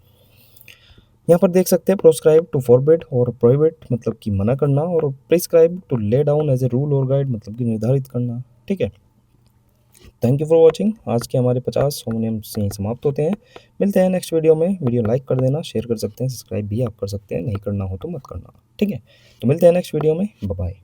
यहाँ पर देख सकते हैं प्रोस्क्राइब टू फॉरबिड और प्रोहिबिट, मतलब कि मना करना, और prescribe to lay down as a rule और गाइड, मतलब कि निर्धारित करना, ठीक है। Thank you for watching. आज के हमारे 50 होमोनियम से ही समाप्त होते हैं। मिलते हैं नेक्स्ट वीडियो में। वीडियो लाइक कर देना, शेयर कर सकते हैं, सब्सक्राइब भी आप कर सकते हैं, नहीं करना हो तो मत करना, ठीक है। तो मिलते हैं नेक्स्ट वीडियो में, बाय बाय।